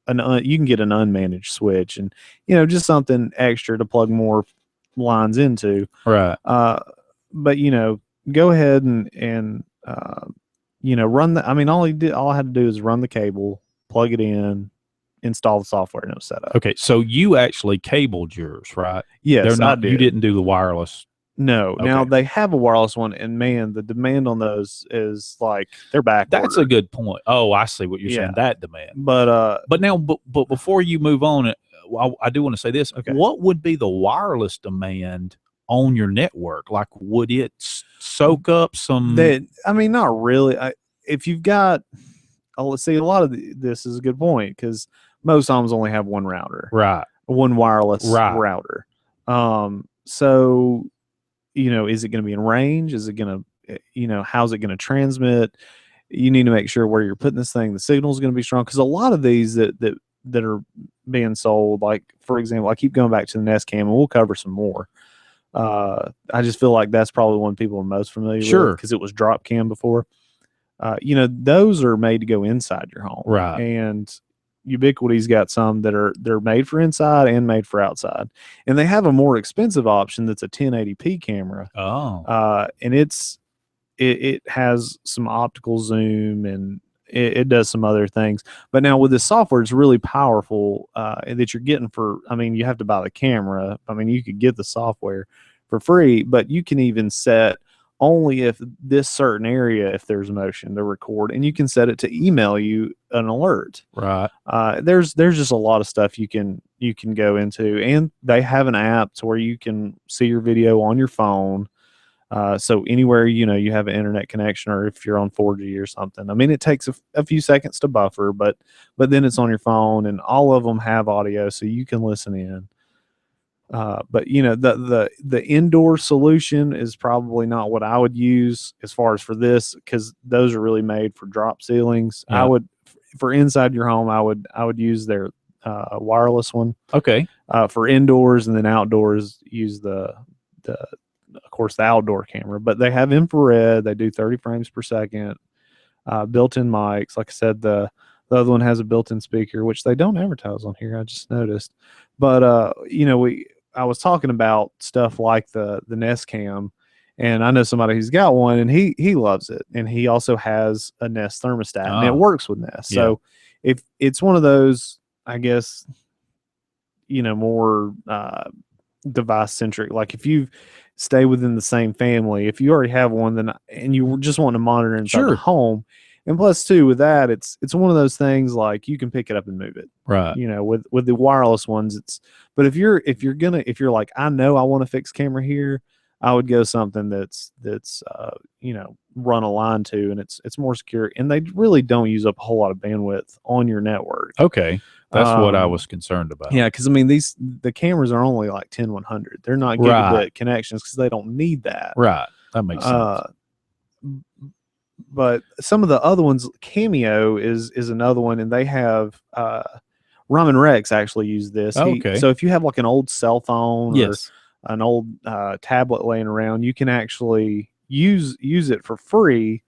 can get an unmanaged switch, and just something extra to plug more lines into. Right. But go ahead and run the. I mean, all I had to do is run the cable, plug it in, install the software and it was set up. Okay, so you actually cabled yours, right? Yes, They're not. I did. You didn't do the wireless. No. Now Okay. they have a wireless one, and man, the demand on those is like they're back. That's a good point. Oh, I see what you're saying. Yeah. That demand. But But before you move on, I do want to say this. Okay. What would be the wireless demand on your network? Like, would it soak up some? I mean, not really. If you've got, let's see, a lot of this is a good point because most homes only have one router, Right. one wireless Right. router. So, is it going to be in range? Is it going to, how's it going to transmit? You need to make sure where you're putting this thing, the signal is going to be strong. Because a lot of these that are being sold, like, for example, I keep going back to the Nest Cam, and we'll cover some more. I just feel like that's probably one people are most familiar with because it was drop cam before. Those are made to go inside your home. Right. And Ubiquity's got some they're made for inside and made for outside. And they have a more expensive option that's a 1080p camera. Oh. And it has some optical zoom and it does some other things. But now with this software, it's really powerful that you're getting you have to buy the camera. I mean, you could get the software for free, but you can even set only if this certain area, if there's motion, to record, and you can set it to email you an alert. Right. There's just a lot of stuff you can go into, and they have an app to where you can see your video on your phone. So anywhere, you have an internet connection, or if you're on 4G or something, I mean, it takes a few seconds to buffer, but then it's on your phone, and all of them have audio, so you can listen in. But the indoor solution is probably not what I would use as far as for this, because those are really made for drop ceilings. Yeah. I would, for inside your home, I would use their wireless one. Okay. For indoors, and then outdoors, use the of course the outdoor camera. But they have infrared. They do 30 frames per second. Built-in mics. Like I said, the other one has a built-in speaker, which they don't advertise on here. I just noticed. But I was talking about stuff like the Nest Cam, and I know somebody who's got one, and he loves it, and he also has a Nest thermostat, and it works with Nest. Yeah. So if it's one of those, I guess, more device centric, like if you stay within the same family, if you already have one, and you just want to monitor inside the home. And plus, too, with that, it's one of those things like you can pick it up and move it. Right. With the wireless ones, but if you're like, I know I want to fix camera here, I would go something that's run a line to, and it's more secure, and they really don't use up a whole lot of bandwidth on your network. Okay. That's what I was concerned about. Yeah, because I mean the cameras are only like 10-100. They're not gigabit connections because they don't need that. Right. That makes sense. But some of the other ones, Cameo is another one, and they have Ramen Rex actually use this. Okay. So if you have like an old cell phone yes. or an old tablet laying around, you can actually use it for free.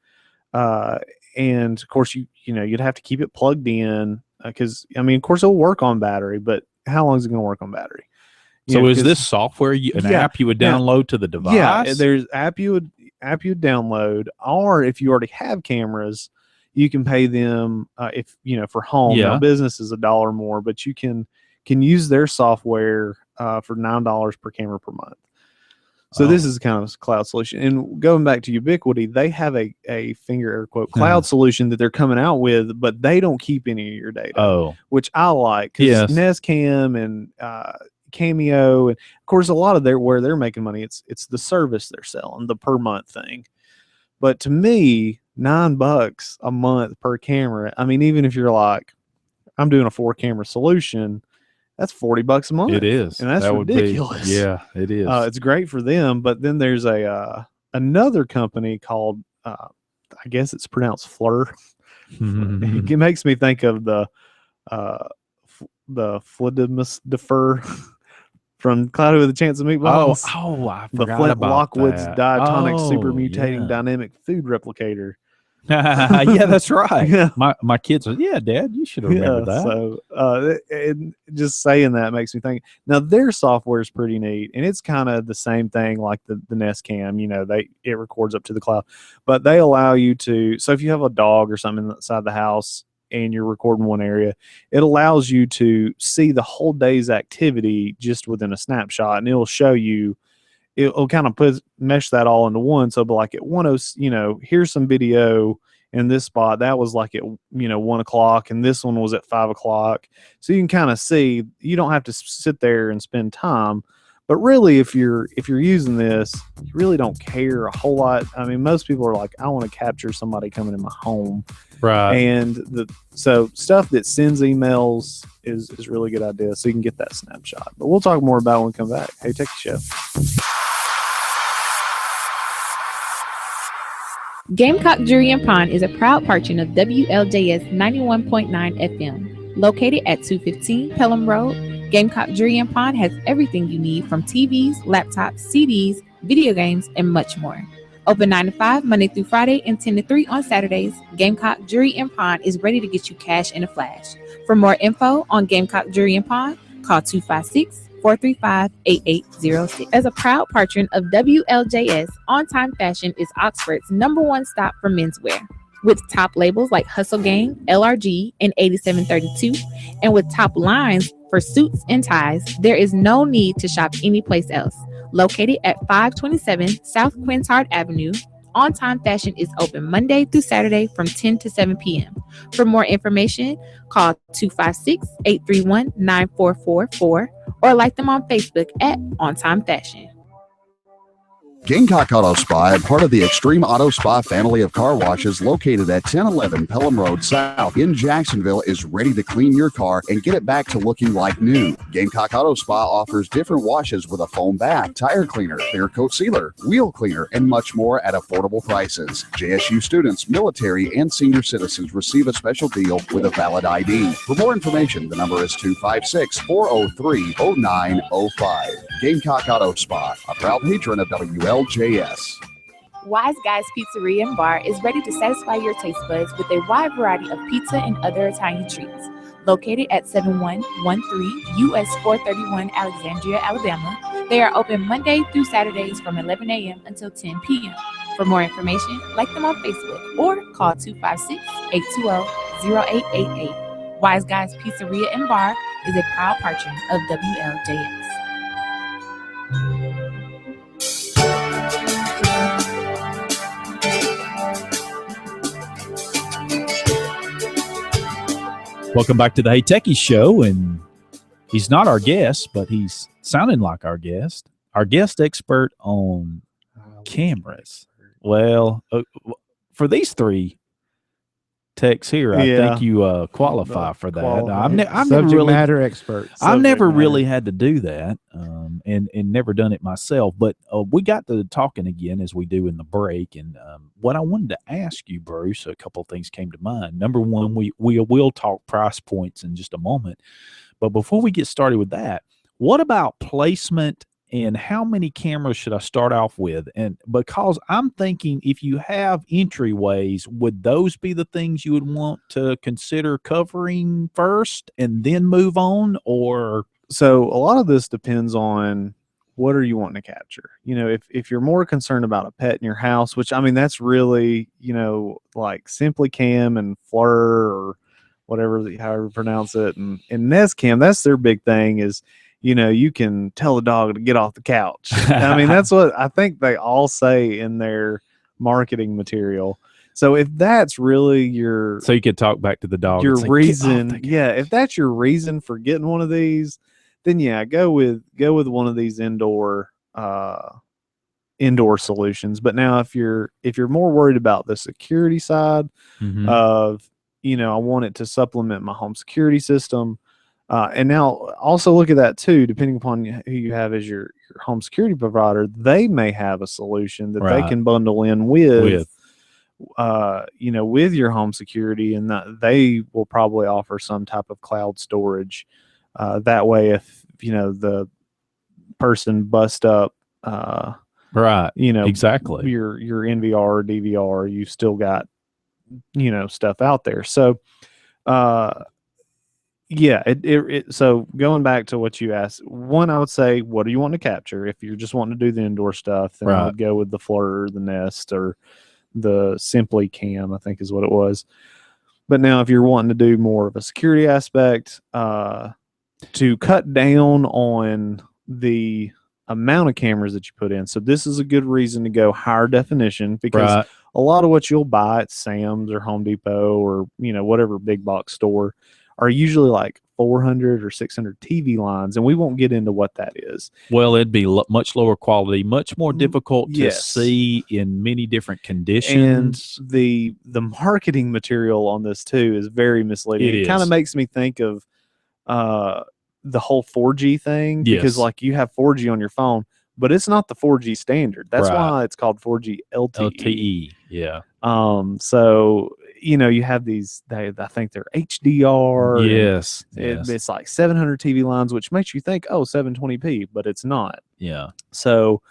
And of course you'd have to keep it plugged in because of course it'll work on battery, but how long is it going to work on battery? So is this software app you would download to the device? Yeah, there's app you would download, or if you already have cameras, you can pay them for home. Yeah. Now, business is $1 more, but you can use their software for $9 per camera per month. So this is kind of a cloud solution. And going back to Ubiquity, they have a finger air quote cloud solution that they're coming out with, but they don't keep any of your data. Which I like, because Nest Cam and Cameo, and of course a lot of where they're making money, it's the service they're selling, the per month thing. But to me, $9 a month per camera, even if you're like, I'm doing a 4-camera solution, that's $40 a month. It is, and that's ridiculous. It is. It's great for them, but then there's another company called I guess it's pronounced Fleur. It makes me think of the Flidimus defer from Cloudy with a Chance of Meatballs. I the forgot Flint about Lockwood's that. diatonic super mutating dynamic food replicator. Yeah, that's right. Yeah. My kids are, Dad, you should remember that. So and just saying that makes me think. Now their software is pretty neat, and it's kind of the same thing like the Nest Cam. It records up to the cloud, but they allow you to. So if you have a dog or something inside the house, and you're recording one area, it allows you to see the whole day's activity just within a snapshot, and it'll show you. It'll kind of mesh that all into one. So, but like at 1:00, here's some video in this spot that was like at 1 o'clock, and this one was at 5 o'clock. So you can kind of see. You don't have to sit there and spend time. But really, if you're using this, you really don't care a whole lot. I mean, most people are like, I want to capture somebody coming in my home, Right. and so stuff that sends emails is a really good idea. So you can get that snapshot. But we'll talk more about it when we come back. Hey, Techie Show. Gamecock Jewelry and Pawn is a proud partner of WLJS 91.9 FM. Located at 215 Pelham Road, Gamecock Jewelry and Pawn has everything you need from TVs, laptops, CDs, video games, and much more. Open 9 to 5 Monday through Friday and 10 to 3 on Saturdays, Gamecock Jewelry and Pawn is ready to get you cash in a flash. For more info on Gamecock Jewelry and Pawn, call 256-435-8806. As a proud patron of WLJS, On Time Fashion is Oxford's #1 stop for menswear. With top labels like Hustle Gang, LRG, and 8732, and with top lines for suits and ties, there is no need to shop anyplace else. Located at 527 South Quintard Avenue, On Time Fashion is open Monday through Saturday from 10 to 7 p.m. For more information, call 256-831-9444 or like them on Facebook at On Time Fashion. Gamecock Auto Spa, part of the Extreme Auto Spa family of car washes located at 1011 Pelham Road South in Jacksonville, is ready to clean your car and get it back to looking like new. Gamecock Auto Spa offers different washes with a foam bath, tire cleaner, clear coat sealer, wheel cleaner, and much more at affordable prices. JSU students, military, and senior citizens receive a special deal with a valid ID. For more information, the number is 256-403-0905. Gamecock Auto Spa, a proud patron of WLJS. Wise Guys Pizzeria and Bar is ready to satisfy your taste buds with a wide variety of pizza and other Italian treats. Located at 7113 US 431 Alexandria, Alabama, they are open Monday through Saturdays from 11 a.m. until 10 p.m. For more information, like them on Facebook or call 256-820-0888. Wise Guys Pizzeria and Bar is a proud patron of WLJS. Welcome back to the Hey Techies Show, and he's not our guest, but he's sounding like our guest expert on cameras. Well, for these three techs here, I think you qualify for that. I'm never Subject really matter expert. I've never really had to do that, and never done it myself. But we got to talking again as we do in the break, and what I wanted to ask you, Bruce, a couple of things came to mind. Number one, we will talk price points in just a moment, but before we get started with that, what about placement? And how many cameras should I start off with? And because I'm thinking if you have entryways, would those be the things you would want to consider covering first and then move on? Or so a lot of this depends on what are you wanting to capture. If you're more concerned about a pet in your house, which I mean that's really like Simply Cam and Fleur or whatever however you pronounce it, and Nest Cam, that's their big thing is. You can tell a dog to get off the couch. I mean, that's what I think they all say in their marketing material. So if that's really so you could talk back to the dog. Your reason, if that's your reason for getting one of these, then go with one of these indoor solutions. But now if you're more worried about the security side of, I want it to supplement my home security system. And now also look at that too, depending upon who you have as your home security provider, they may have a solution that they can bundle in with your home security, and they will probably offer some type of cloud storage. That way, if, the person bust up, exactly your NVR or DVR, you've still got, stuff out there. So, so going back to what you asked, one, I would say, what do you want to capture? If you're just wanting to do the indoor stuff, then I would go with the Fleur, the Nest, or the Simply Cam, I think is what it was. But now if you're wanting to do more of a security aspect, to cut down on the amount of cameras that you put in. So this is a good reason to go higher definition, because a lot of what you'll buy at Sam's or Home Depot or, whatever big box store are usually like 400 or 600 TV lines, and we won't get into what that is. Well, it'd be much lower quality, much more difficult to see in many different conditions. And the marketing material on this too is very misleading. It kind of makes me think of the whole 4G thing, because like you have 4G on your phone, but it's not the 4G standard. That's why it's called 4G LTE. Yeah. So you have these. I think they're HDR. Yes. It's like 700 TV lines, which makes you think, 720p, but it's not. Yeah. So,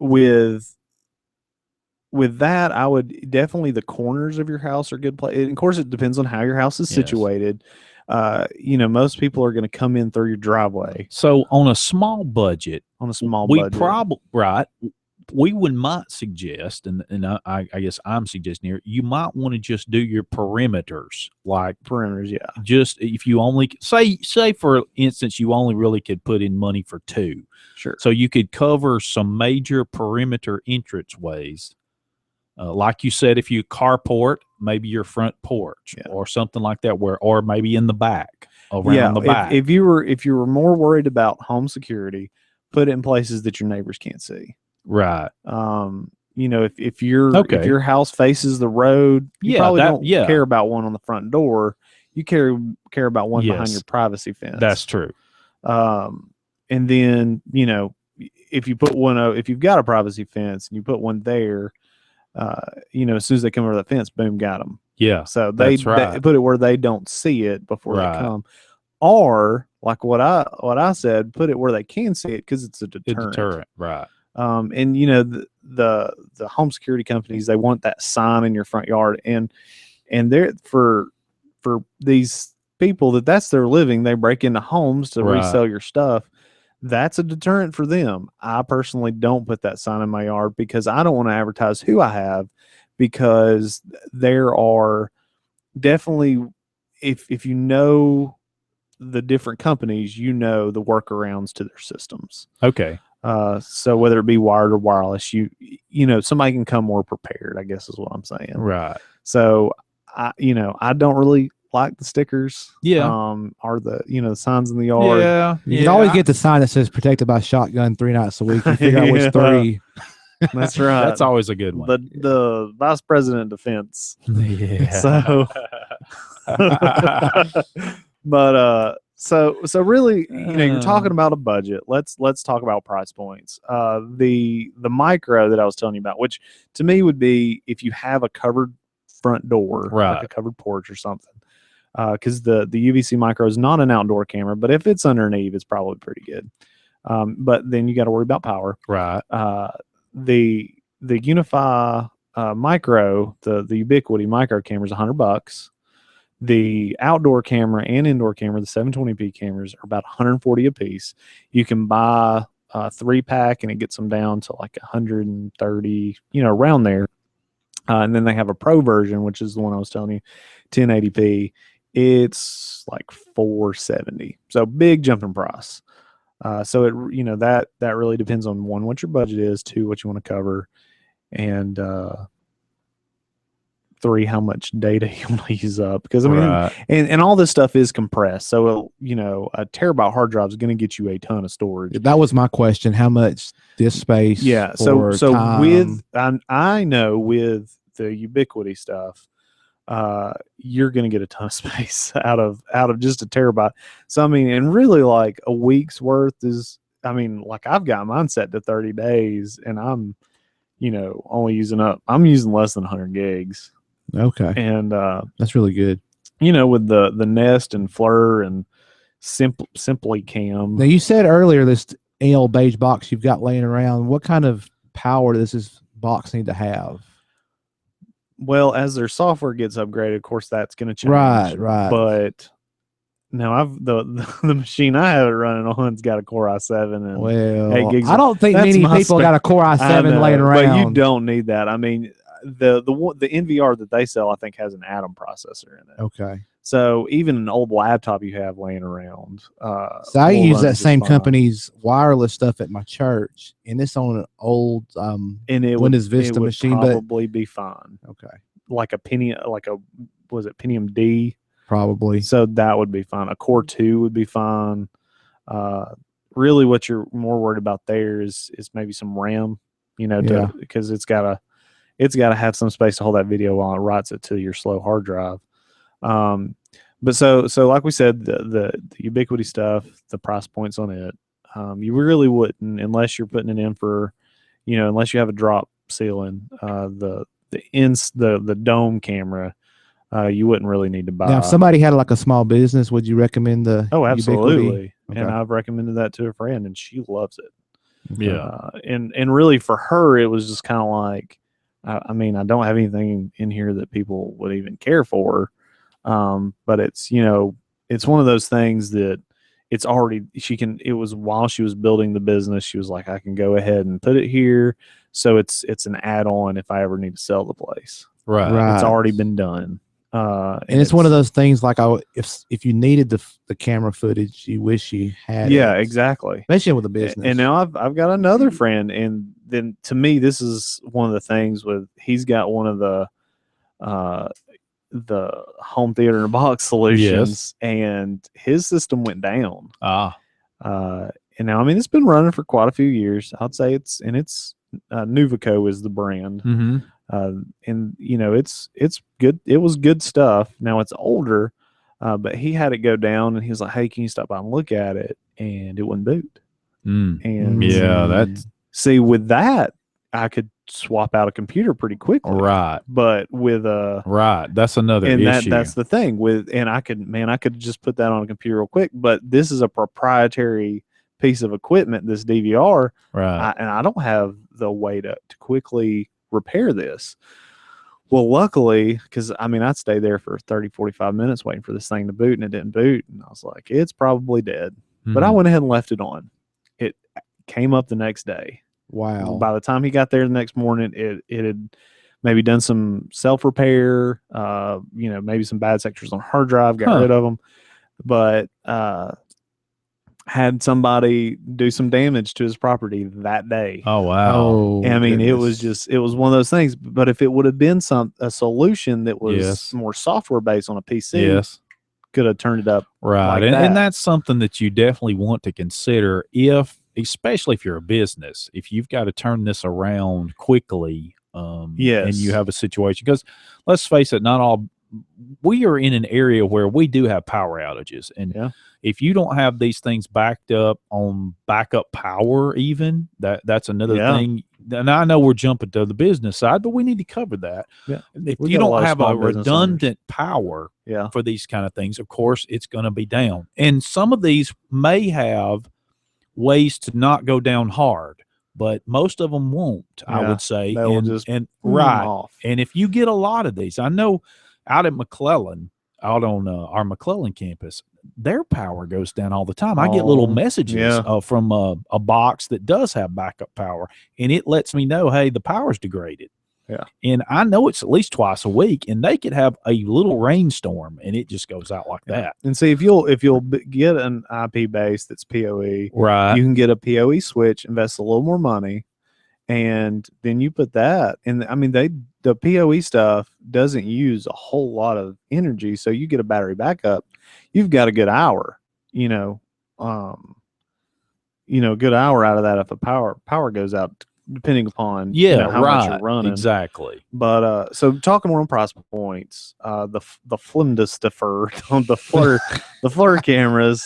with that, I would definitely, the corners of your house are good place. And of course, it depends on how your house is situated. Most people are going to come in through your driveway. So on a small budget, we might suggest, and I guess I'm suggesting here, you might want to just do your perimeters, just if you only say for instance, you only really could put in money for 2. Sure. So you could cover some major perimeter entranceways. Like you said, if you carport, maybe your front porch or something like that, or maybe in the back, around the back. If you were more worried about home security, put it in places that your neighbors can't see. Right. If your house faces the road, you probably don't care about one on the front door. You care about one behind your privacy fence. That's true. And then, if you put one, if you've got a privacy fence and you put one there, as soon as they come over the fence, boom, got them. Yeah. So they put it where they don't see it before they come. Or like what I said, put it where they can see it, because it's a deterrent. Right. And the home security companies, they want that sign in your front yard, and they're for these people that's their living. They break into homes to resell your stuff. That's a deterrent for them. I personally don't put that sign in my yard, because I don't want to advertise who I have, because there are definitely, if you know the different companies, the workarounds to their systems. Okay. So whether it be wired or wireless, somebody can come more prepared, I guess is what I'm saying. Right. So I don't really like the stickers. Or the signs in the yard. Yeah. You can always get the sign that says "protected by shotgun" 3 nights a week. You figure out which 3. That's right. That's always a good one. The vice president of defense. Yeah. So, but so really, you're talking about a budget. Let's talk about price points. The micro that I was telling you about, which to me would be if you have a covered front door, like a covered porch or something. Because the UVC micro is not an outdoor camera, but if it's underneath, it's probably pretty good. But then you got to worry about power. Right. The Unify micro, the Ubiquity micro camera is $100. The outdoor camera and indoor camera, the 720p cameras, are about $140 a piece. You can buy a 3-pack, and it gets them down to like $130, around there. And then they have a pro version, which is the one I was telling you, 1080p. It's like $470. So big jump in price. So it, that really depends on 1, what your budget is, 2, what you want to cover, and 3, how much data you want to use up. Because and all this stuff is compressed. So a terabyte hard drive is going to get you a ton of storage. That was my question. How much disk space? Yeah. So time? I know with the Ubiquity stuff, you're going to get a ton of space out of just a terabyte. So, and really like a week's worth is, like I've got mine set to 30 days and I'm, only I'm using less than 100 gigs. Okay. And, that's really good. With the Nest and Fleur and Simply Cam. Now you said earlier, this AL beige box you've got laying around, what kind of power does this box need to have? Well, as their software gets upgraded, of course, that's going to change. Right. But now the machine I have it running on's got a Core i7 and 8 gigs. I don't think many people got a Core i7 laying around. But you don't need that. the NVR that they sell, I think, has an Atom processor in it. Okay. So even an old laptop you have laying around. So I will use run that just same fine. company's wireless stuff at my church, and it's on an old and it Windows would, Vista it would machine. But probably be fine. okay, Like a was it Pentium D? probably. So that would be fine. A Core 2 would be fine. Really, what you're more worried about there is maybe some RAM. Because it's gotta have some space to hold that video while it writes it to your slow hard drive. But so like we said, the Ubiquity stuff, the price points on it, you really wouldn't, unless you're putting it in for, unless you have a drop ceiling, the dome camera, you wouldn't really need to buy. Now, if somebody had like a small business, would you recommend the absolutely. Ubiquity? Okay. And I've recommended that to a friend, and she loves it. Yeah. And really for her, it was just kind of like, I mean, I don't have anything in here that people would even care for. But it's, it's one of those things that it's already, it was while she was building the business, she was like, I can go ahead and put it here. So it's an add-on if I ever need to sell the place. Right. It's already been done. And it's one of those things like if you needed the camera footage, you wish you had. Yeah, it. exactly. Especially with a business. And now I've got another friend, and then to me, this is one of the things he's got one of the home theater in a box solutions, and his system went down. And now, I mean, it's been running for quite a few years. I'd say it's Nuvico is the brand. Mm-hmm. And it's good. It was good stuff. Now it's older, but he had it go down, and he was like, "Hey, can you stop by and look at it?" And it wouldn't boot. And that's see, with that, I could swap out a computer pretty quickly. Right. But with that's another issue. That's the thing I could just put that on a computer real quick. But this is a proprietary piece of equipment, this DVR, right? And I don't have the way to quickly repair this. Well, luckily, because I'd stay there for 30-45 minutes waiting for this thing to boot, and it didn't boot, and I was like, it's probably dead. But I went ahead and left it on. It came up the next day. Wow. By the time he got there the next morning, it had maybe done some self-repair, maybe some bad sectors on hard drive, got rid of them, but had somebody do some damage to his property that day. Oh, wow. Oh, I mean, it was one of those things. But if it would have been a solution that was more software based on a PC, could have turned it up. Right. Like and that's something that you definitely want to consider especially if you're a business, if you've got to turn this around quickly, and you have a situation, because let's face it, we are in an area where we do have power outages, and if you don't have these things backed up on backup power, even that's another thing. And I know we're jumping to the business side, but we need to cover that. Yeah. If you don't have a redundant power for these kind of things, of course, it's going to be down. And some of these may have ways to not go down hard, but most of them won't, I would say. And if you get a lot of these, I know out at McClellan, out on our McClellan campus, their power goes down all the time. I get little messages from a box that does have backup power, and it lets me know, hey, the power's degraded. Yeah. And I know it's at least twice a week, and they could have a little rainstorm, and it just goes out like that. And see, if you'll get an IP base that's PoE, right, you can get a PoE switch, invest a little more money, and then you put that. And the PoE stuff doesn't use a whole lot of energy, so you get a battery backup. You've got a good hour, good hour out of that if the power goes out, depending upon how much you're running. Exactly. But so talking more on price points, the Flimdestifer on the FLIR cameras,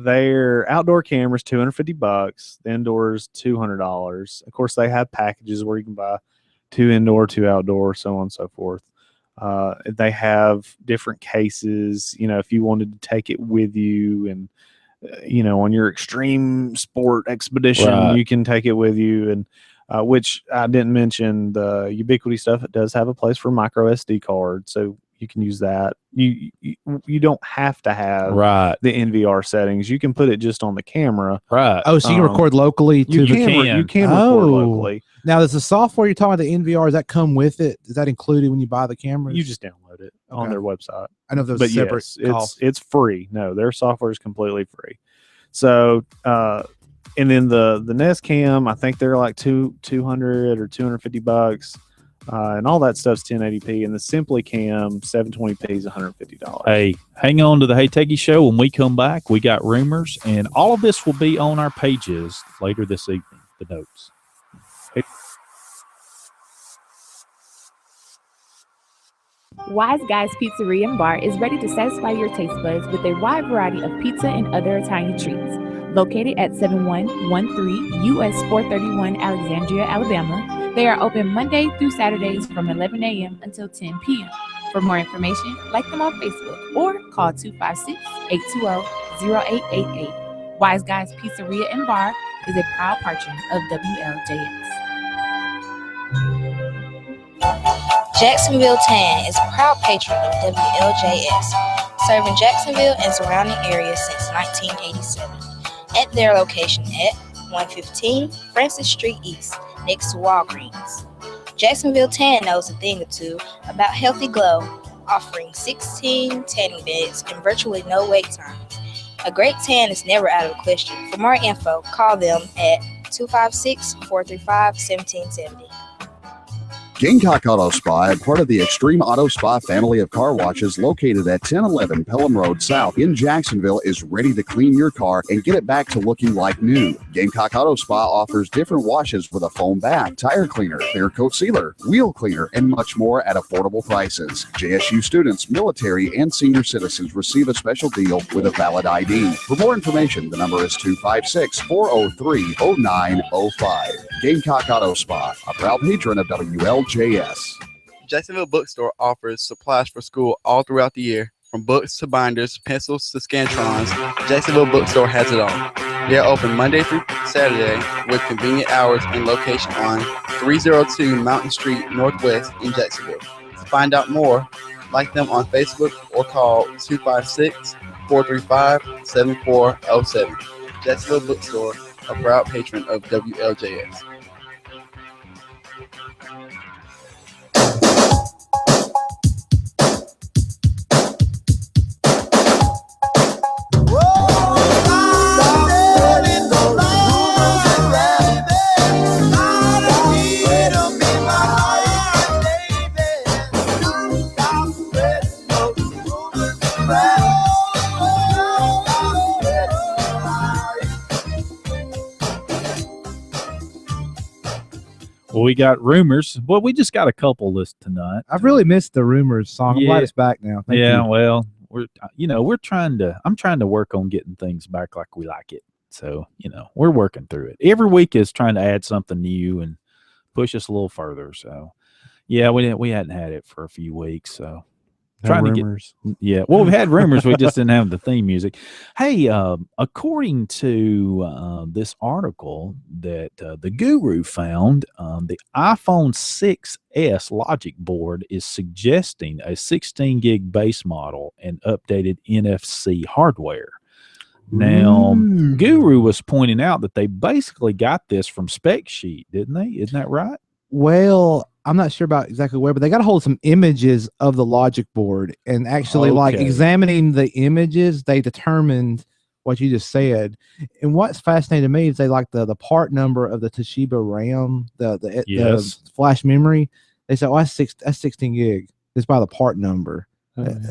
their outdoor cameras $250, the indoors $200. Of course, they have packages where you can buy 2 indoor, 2 outdoor, so on and so forth. They have different cases, if you wanted to take it with you, and on your extreme sport expedition, you can take it with you. And which I didn't mention, the Ubiquity stuff, it does have a place for micro SD card, so You can use that. You don't have to have Right. the NVR settings. You can put it just on the camera. Right. Oh, so you can record locally to You the can. You can Oh. record locally. Now, does the software you're talking about, the NVR, does that come with it? Is that included when you buy the camera? You just download it on Okay. their website. I know if there's But a separate yes, cost. it's free. No, their software is completely free. So, and then the Nest Cam, I think they're like $200 or $250, and all that stuff's 1080p. And the Simply Cam 720p is $150. Hey, hang on to the Hey Techies Show. When we come back, we got rumors, and all of this will be on our pages later this evening. The notes. Wise Guys Pizzeria and Bar is ready to satisfy your taste buds with a wide variety of pizza and other Italian treats. Located at 7113 US 431 Alexandria, Alabama, they are open Monday through Saturdays from 11 a.m. until 10 p.m. For more information, like them on Facebook or call 256-820-0888. Wise Guys Pizzeria and Bar is a proud patron of WLJS. Jacksonville Tan is a proud patron of WLJS, serving Jacksonville and surrounding areas since 1987. At their location at 115 Francis Street East, next to Walgreens. Jacksonville Tan knows a thing or two about healthy glow, offering 16 tanning beds and virtually no wait times. A great tan is never out of the question. For more info, call them at 256-435-1770. Gamecock Auto Spa, part of the Extreme Auto Spa family of car washes located at 1011 Pelham Road South in Jacksonville, is ready to clean your car and get it back to looking like new. Gamecock Auto Spa offers different washes with a foam bath, tire cleaner, clear coat sealer, wheel cleaner, and much more at affordable prices. JSU students, military, and senior citizens receive a special deal with a valid ID. For more information, the number is 256-403-0905. Gamecock Auto Spa, a proud patron of WLJS. Jacksonville Bookstore offers supplies for school all throughout the year. From books to binders, pencils to Scantrons, Jacksonville Bookstore has it all. They are open Monday through Saturday with convenient hours and location on 302 Mountain Street Northwest in Jacksonville. To find out more, like them on Facebook or call 256-435-7407. Jacksonville Bookstore, a proud patron of WLJS. Well, we got rumors. Well, we just got a couple list tonight. I've really missed the rumors song. I'm glad it's back now. Thank you. Well, I'm trying to work on getting things back like we like it. So, we're working through it. Every week is trying to add something new and push us a little further. So, yeah, we hadn't had it for a few weeks. So, rumors. Well, we had rumors. We just didn't have the theme music. Hey, according to this article that the Guru found, the iPhone 6s Logic board is suggesting a 16 gig base model and updated NFC hardware. Now, Guru was pointing out that they basically got this from Spec Sheet, didn't they? Isn't that right? Well, I'm not sure about exactly where, but they got to hold some images of the Logic board, and actually, like examining the images, they determined what you just said. And what's fascinating to me is they like the part number of the Toshiba RAM, the flash memory. They said, "Oh, that's 16 gig." It's by the part number.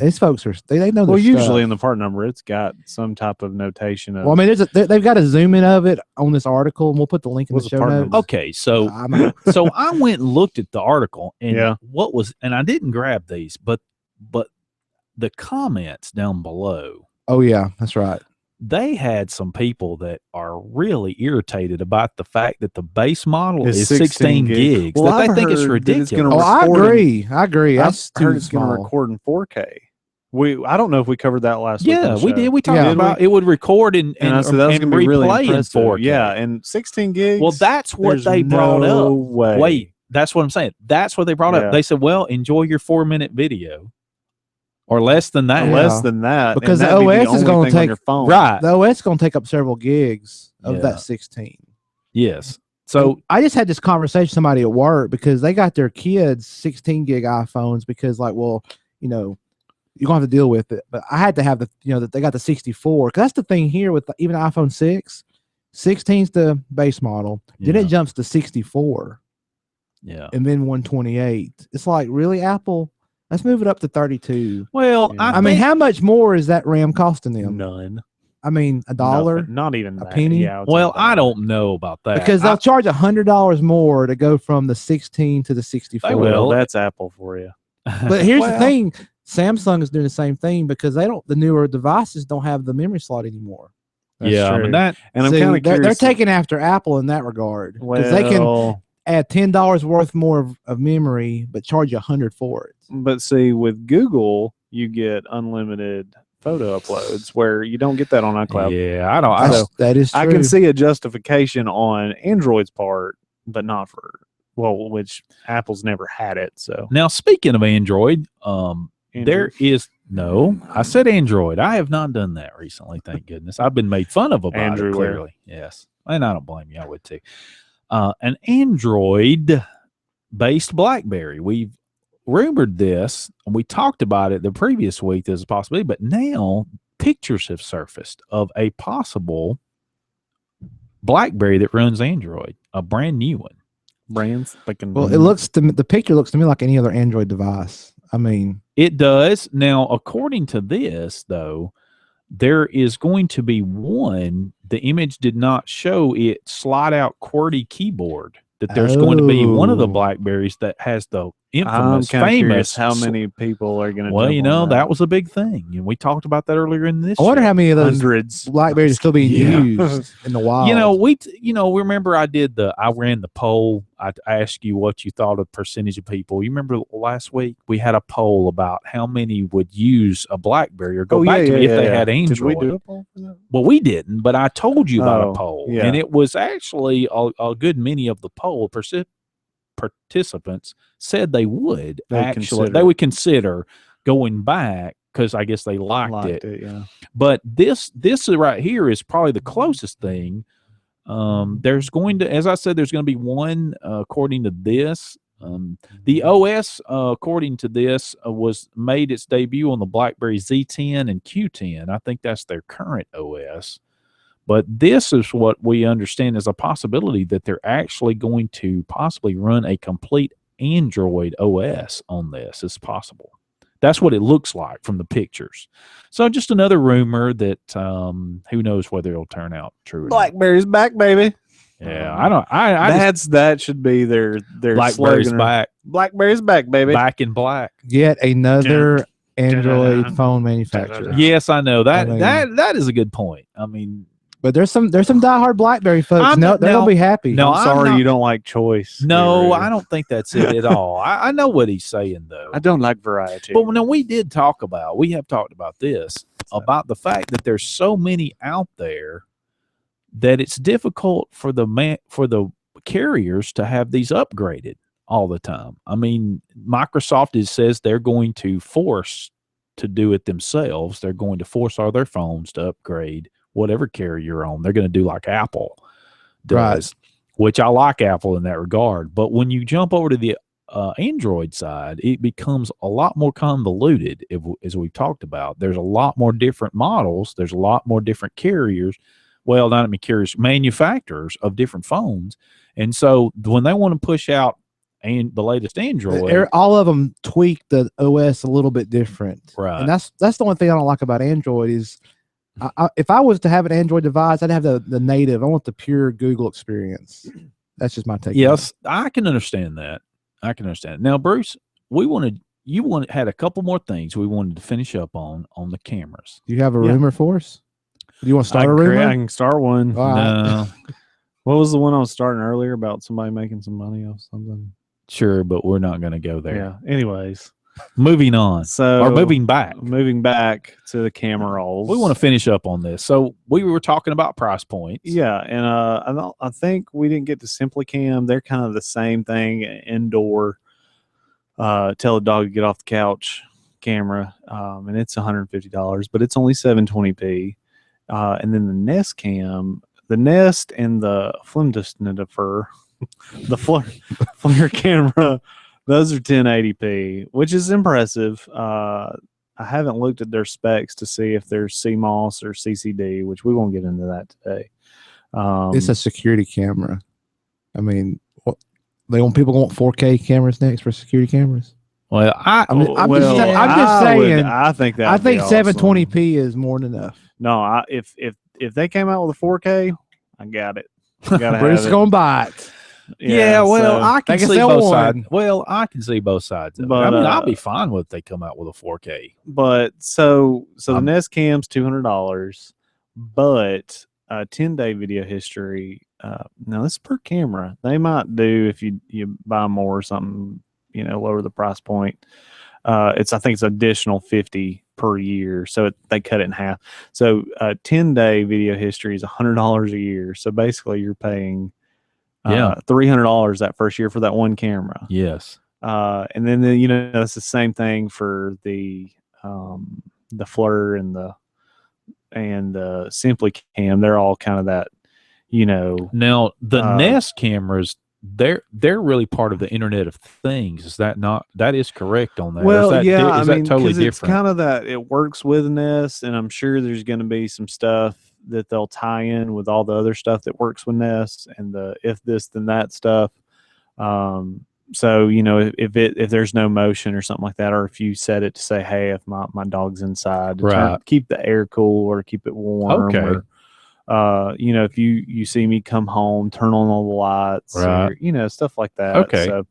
These folks they know. Well, their usually stuff. in the part number, it's got some type of notation. Well, I mean, they've got a zoom in of it on this article, and we'll put the link in the show notes. Okay, so so I went and looked at the article, and and I didn't grab these, but the comments down below. Oh yeah, that's right. They had some people that are really irritated about the fact that the base model is 16 gigs. Well, that they think it's ridiculous. I agree. I Heard it's going to record in 4K. I don't know if we covered that last week. Yeah, we did. We talked about it would record and I said that was going to be really impressive. 4K. Yeah, and 16 gigs. Well, that's what they brought up. Wait, that's what I'm saying. That's what they brought up. They said, well, enjoy your 4-minute video or less than that. Less than that, because and the that'd be OS is only going thing to on take your phone. Right. the OS is going to take up several gigs of Yeah. that 16. Yes. So I just had this conversation with somebody at work because they got their kids 16 gig iPhones because, like, well, you know, you're going to have to deal with it. But I had to have that they got the 64. Because that's the thing here with even iPhone 6. 16's the base model. Then Yeah. it jumps to 64. Yeah. And then 128. It's like, really, Apple? Let's move it up to 32. Well, Yeah. I mean, how much more is that RAM costing them? None. I mean, $1? Nothing. Not even A that. penny? Yeah, it's Well, $1. I don't know about that. Because they'll charge $100 more to go from the 16 to the 64. They Well, will. that's Apple for you. But here's the Well, thing: Samsung is doing the same thing because the newer devices don't have the memory slot anymore. That's yeah, I true. mean that. And I'm See, kind of they're curious. taking after Apple in that regard because they can Well, add $10 worth more of memory, but charge you $100 for it. but see, with Google, you get unlimited photo uploads where you don't get that on iCloud. Yeah, I don't. That is true. I can see a justification on Android's part, but not for which Apple's never had it. So Now, speaking of Android, there Andrew. is no. I said Android. I have not done that recently. Thank goodness. I've been made fun of about Andrew it. where? Clearly, yes, and I don't blame you. I would too. An Android-based BlackBerry. We've rumored this, and we talked about it the previous week as a possibility, but now pictures have surfaced of a possible BlackBerry that runs Android, a brand new one. brands fucking. Well, the picture looks to me like any other Android device. I mean, It does. Now, according to this, though, there is going to be one. The image did not show it slide out QWERTY keyboard. That there's going to be one of the Oh. BlackBerries that has the I'm infamous, kind of curious famous. how many people are going to. Well, you know, that was a big thing, and we talked about that earlier in this. I wonder show. how many of those hundreds. BlackBerries are still being Yeah. used in the wild. You know, we remember I ran the poll. I asked you what you thought of percentage of people. You remember last week we had a poll about how many would use a BlackBerry or go back to me if they had Android. Did we do a poll for that? Well, we didn't, but I told you about Oh, a poll, yeah. and it was actually a good many of the poll participants said they would they would consider going back because I guess they liked it. Yeah. But this right here is probably the closest thing. There's going to, as I said, there's going to be one according to this. The OS, according to this, was made its debut on the BlackBerry Z10 and Q10. I think that's their current OS. But this is what we understand as a possibility that they're actually going to possibly run a complete Android OS on this. It's possible. That's what it looks like from the pictures. So just another rumor that who knows whether it'll turn out true. Or not. BlackBerry's back, baby. Yeah, I don't. I That should be their BlackBerry's slogan. back, BlackBerry's back, baby. back in black. Yet another Android dun, phone manufacturer. Yes, I know that. I mean- that is a good point. I mean, But there's some diehard BlackBerry folks. I'm No, not- they're now- gonna be happy. No, I'm I'm sorry not- you don't like choice. no, Guru. I don't think that's it at all. I know what he's saying though. I don't like variety. But no, we have talked about this, about the fact that there's so many out there that it's difficult for the carriers to have these upgraded all the time. I mean, Microsoft says they're going to force to do it themselves. They're going to force all their phones to upgrade whatever carrier you're on. They're going to do like Apple does, which I like Apple in that regard. But when you jump over to the Android side, it becomes a lot more convoluted, as we've talked about. There's a lot more different models. There's a lot more different carriers. Well, not even carriers, manufacturers of different phones. And so when they want to push out the latest Android, all of them tweak the OS a little bit different. Right. And that's the one thing I don't like about Android is if I was to have an Android device, I'd have the native. I want the pure Google experience. That's just my take. yes, I can understand that. I can understand. Now, Bruce, had a couple more things we wanted to finish up on the cameras. Do you have a Yeah. rumor for us? Do you want to start a I rumor? can start one. All right. No, What was the one I was starting earlier about somebody making some money off something? sure, but we're not going to go there. Yeah. Anyways, Moving on, so or moving back. moving back to the camera rolls. We want to finish up on this. So we were talking about price points. Yeah, and I think we didn't get to SimplyCam. They're kind of the same thing. Indoor, tell a dog to get off the couch camera, and it's $150, but it's only 720p. And then the Nest cam, the Nest and the Flimdusnifer, the flare camera, those are 1080p, which is impressive. I haven't looked at their specs to see if there's CMOS or CCD, which we won't get into that today. It's a security camera. I mean, people want 4K cameras next for security cameras. Well, I'm just saying. I think 720p is more than enough. No, if they came out with a 4K, I got it. We're just gonna buy it. Yeah, well, I can see both sides. one. Well, I can see both sides of it. But, I mean, I'll be fine with if they come out with a 4K. But so the Nest cam's $200, but 10-day video history. Now this is per camera. They might do if you buy more or something, lower the price point. I think it's additional $50 per year, so they cut it in half. So 10-day video history is $100 a year. So basically, you're paying $300 that first year for that one camera. Yes. And then that's the same thing for the Fleur and the Simply Cam. They're all kind of that, Now the Nest cameras, they're really part of the Internet of Things. Is that not? That is correct on that. Well, is that totally different? It's kind of that it works with Nest, and I'm sure there's going to be some stuff that they'll tie in with all the other stuff that works with Nest and the if this then that stuff. So if there's no motion or something like that, or if you set it to say, hey, if my dog's inside, to keep the air cool or keep it warm. Okay. Or, if you see me come home, turn on all the lights, or, stuff like that. Okay. So,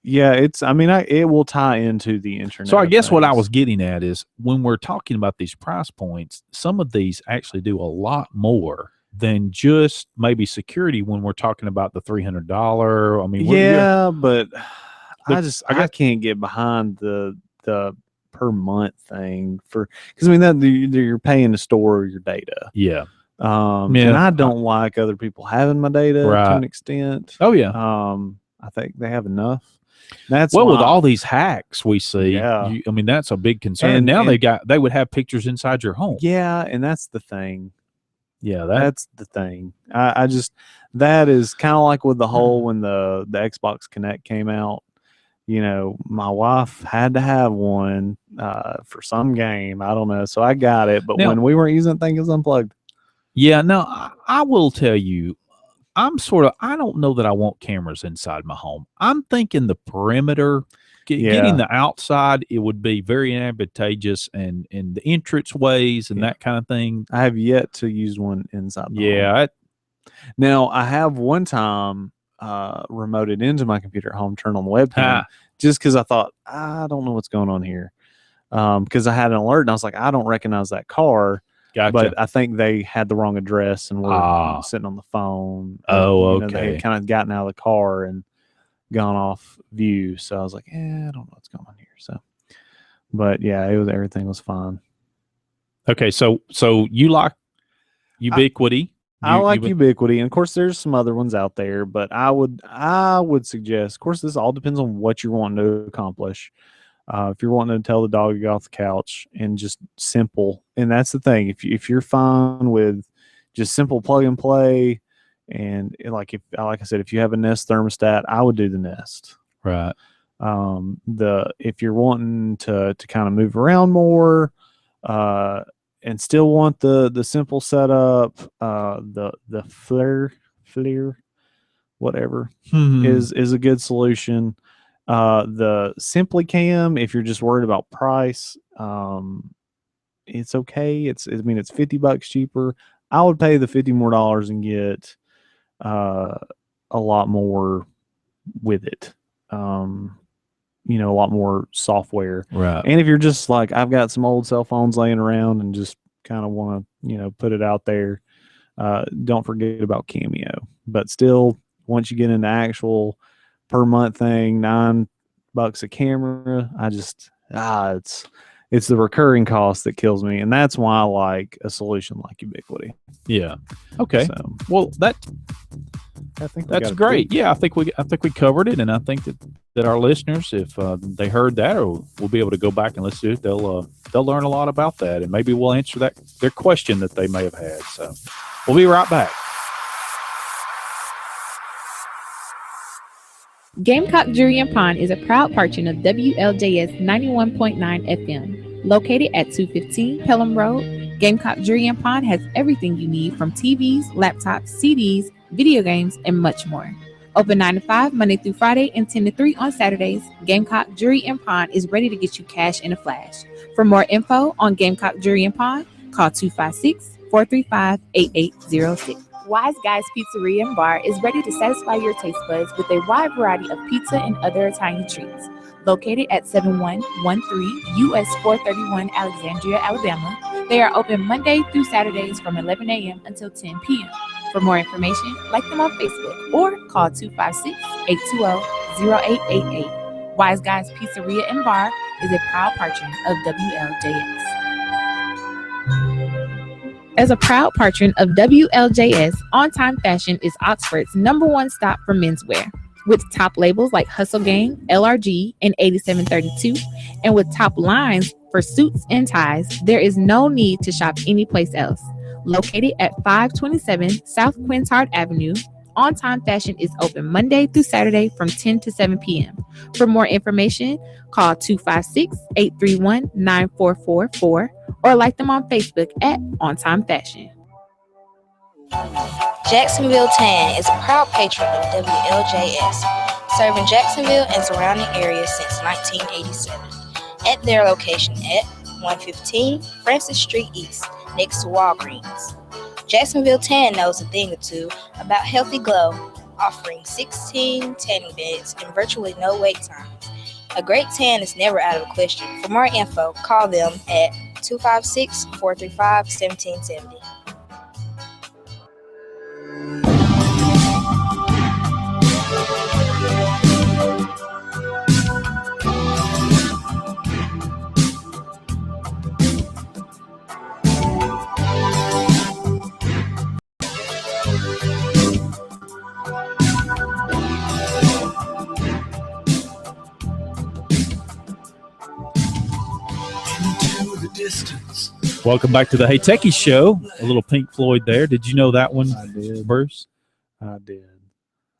it will tie into the internet. So I guess what I was getting at is when we're talking about these price points, some of these actually do a lot more than just maybe security when we're talking about the $300. I mean, but I can't get behind the per month thing because that you're paying to store your data. Yeah. And I don't like other people having my data to an extent. Oh yeah. I think they have enough. That's with all these hacks we see. Yeah. That's a big concern. And now they would have pictures inside your home. Yeah, and that's the thing. Yeah, that's the thing. I just that is kind of like with the whole when the Xbox Connect came out. My wife had to have one for some game. I don't know, so I got it. But when we weren't using it, thing, it was unplugged. Yeah, no, I will tell you, I don't know that I want cameras inside my home. I'm thinking the perimeter, getting the outside, it would be very advantageous, and the entrance ways and that kind of thing. I have yet to use one inside my home. Now, I have one time remoted into my computer at home, turned on the webcam, just because I thought, I don't know what's going on here. Because I had an alert, and I was like, I don't recognize that car. Gotcha. But I think they had the wrong address and were sitting on the phone. Oh, okay. They had kind of gotten out of the car and gone off view. So I was like, I don't know what's going on here. So, but yeah, everything was fine. Okay, so you like Ubiquity? I like Ubiquity, and of course, there's some other ones out there. But I would suggest, of course, this all depends on what you're wanting to accomplish. If you're wanting to tell the dog to get off the couch and just simple, and that's the thing. If you're fine with just simple plug and play, and like I said, if you have a Nest thermostat, I would do the Nest. Right. If you're wanting to kind of move around more, and still want the simple setup, the Flare, whatever, is a good solution. The Simply Cam, if you're just worried about price, it's okay. It's $50 cheaper. I would pay the $50 more and get a lot more with it. A lot more software. Right. And if you're just like, I've got some old cell phones laying around and just kind of want to, put it out there, don't forget about Cameo. But still, once you get into actual per month thing, $9 a camera, it's the recurring cost that kills me. And that's why I like a solution like Ubiquity. Yeah. Okay. So, I think that's great. Yeah, I think we covered it, and I think that that our listeners, if they heard that, or we'll be able to go back and listen to it, they'll learn a lot about that, and maybe we'll answer their question that they may have had. So we'll be right back. Gamecock Jury and Pond is a proud partner of WLJS 91.9 FM. Located at 215 Pelham Road, Gamecock Jury and Pond has everything you need from TVs, laptops, CDs, video games, and much more. Open 9 to 5 Monday through Friday and 10 to 3 on Saturdays, Gamecock Jury and Pond is ready to get you cash in a flash. For more info on Gamecock Jury and Pond, call 256-435-8806. Wise Guys Pizzeria and Bar is ready to satisfy your taste buds with a wide variety of pizza and other Italian treats. Located at 7113 US 431 Alexandria, Alabama, they are open Monday through Saturdays from 11 a.m. until 10 p.m. For more information, like them on Facebook or call 256-820-0888. Wise Guys Pizzeria and Bar is a proud patron of WLJS. As a proud patron of WLJS, On Time Fashion is Oxford's #1 stop for menswear. With top labels like Hustle Gang, LRG, and 8732, and with top lines for suits and ties, there is no need to shop anyplace else. Located at 527 South Quintard Avenue, On Time Fashion is open Monday through Saturday from 10 to 7 p.m. For more information, call 256-831-9444 or like them on Facebook at On Time Fashion. Jacksonville Tan is a proud patron of WLJS, serving Jacksonville and surrounding areas since 1987. At their location at 115 Francis Street East, next to Walgreens. Jacksonville Tan knows a thing or two about healthy glow, offering 16 tanning beds and virtually no wait times. A great tan is never out of the question. For more info, call them at 256-435-1770. Welcome back to the Hey Techies Show. A little Pink Floyd there. Did you know that one, I did. Bruce? I did.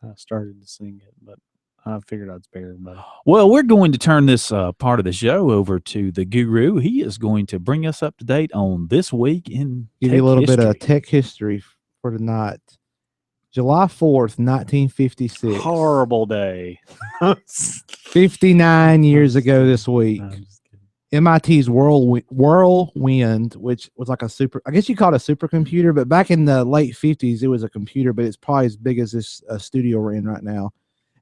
I started to sing it, but I figured I'd spare everybody. Well, we're going to turn this part of the show over to the guru. He is going to bring us up to date on this week in Give you a little bit of tech history for tonight. July 4th, 1956. Horrible day. 59 years ago this week. MIT's Whirlwind, which was like a I guess you call it a supercomputer, but back in the late 50s, it was a computer, but it's probably as big as this studio we're in right now.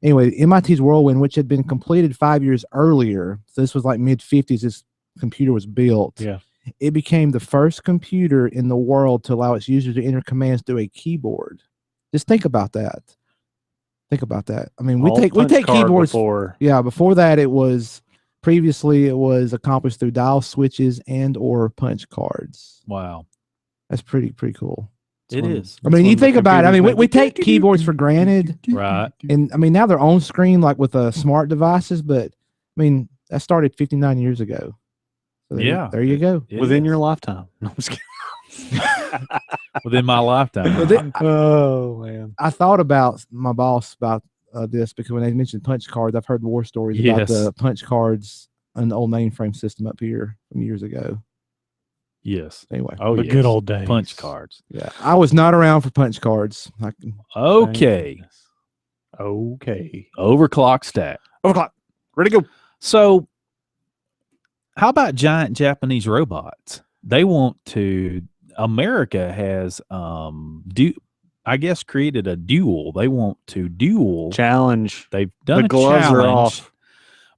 Anyway, MIT's Whirlwind, which had been completed 5 years earlier, so this was like mid-50s, this computer was built. Yeah. It became the first computer in the world to allow its users to enter commands through a keyboard. Just think about that. Think about that. I mean, we take keyboards. Before that, previously it was accomplished through dial switches and or punch cards. Wow. That's pretty cool. It is. I mean, you think about it. I mean, we take keyboards for granted. Right. And I mean, now they're on screen like with smart devices, but I mean, that started 59 years ago. So there you go. Within your lifetime. No, I'm just kidding. Within my lifetime. Oh, man. I thought about my boss about this because when they mentioned punch cards, I've heard war stories about the punch cards on the old mainframe system up here from years ago. Yes. Anyway. The good old days. Punch cards. Yeah. I was not around for punch cards. Okay. Overclock stat. Overclock. Ready to go. So, how about giant Japanese robots? They want to. America has created a duel. They want to duel challenge. They've done the gloves challenge, are off,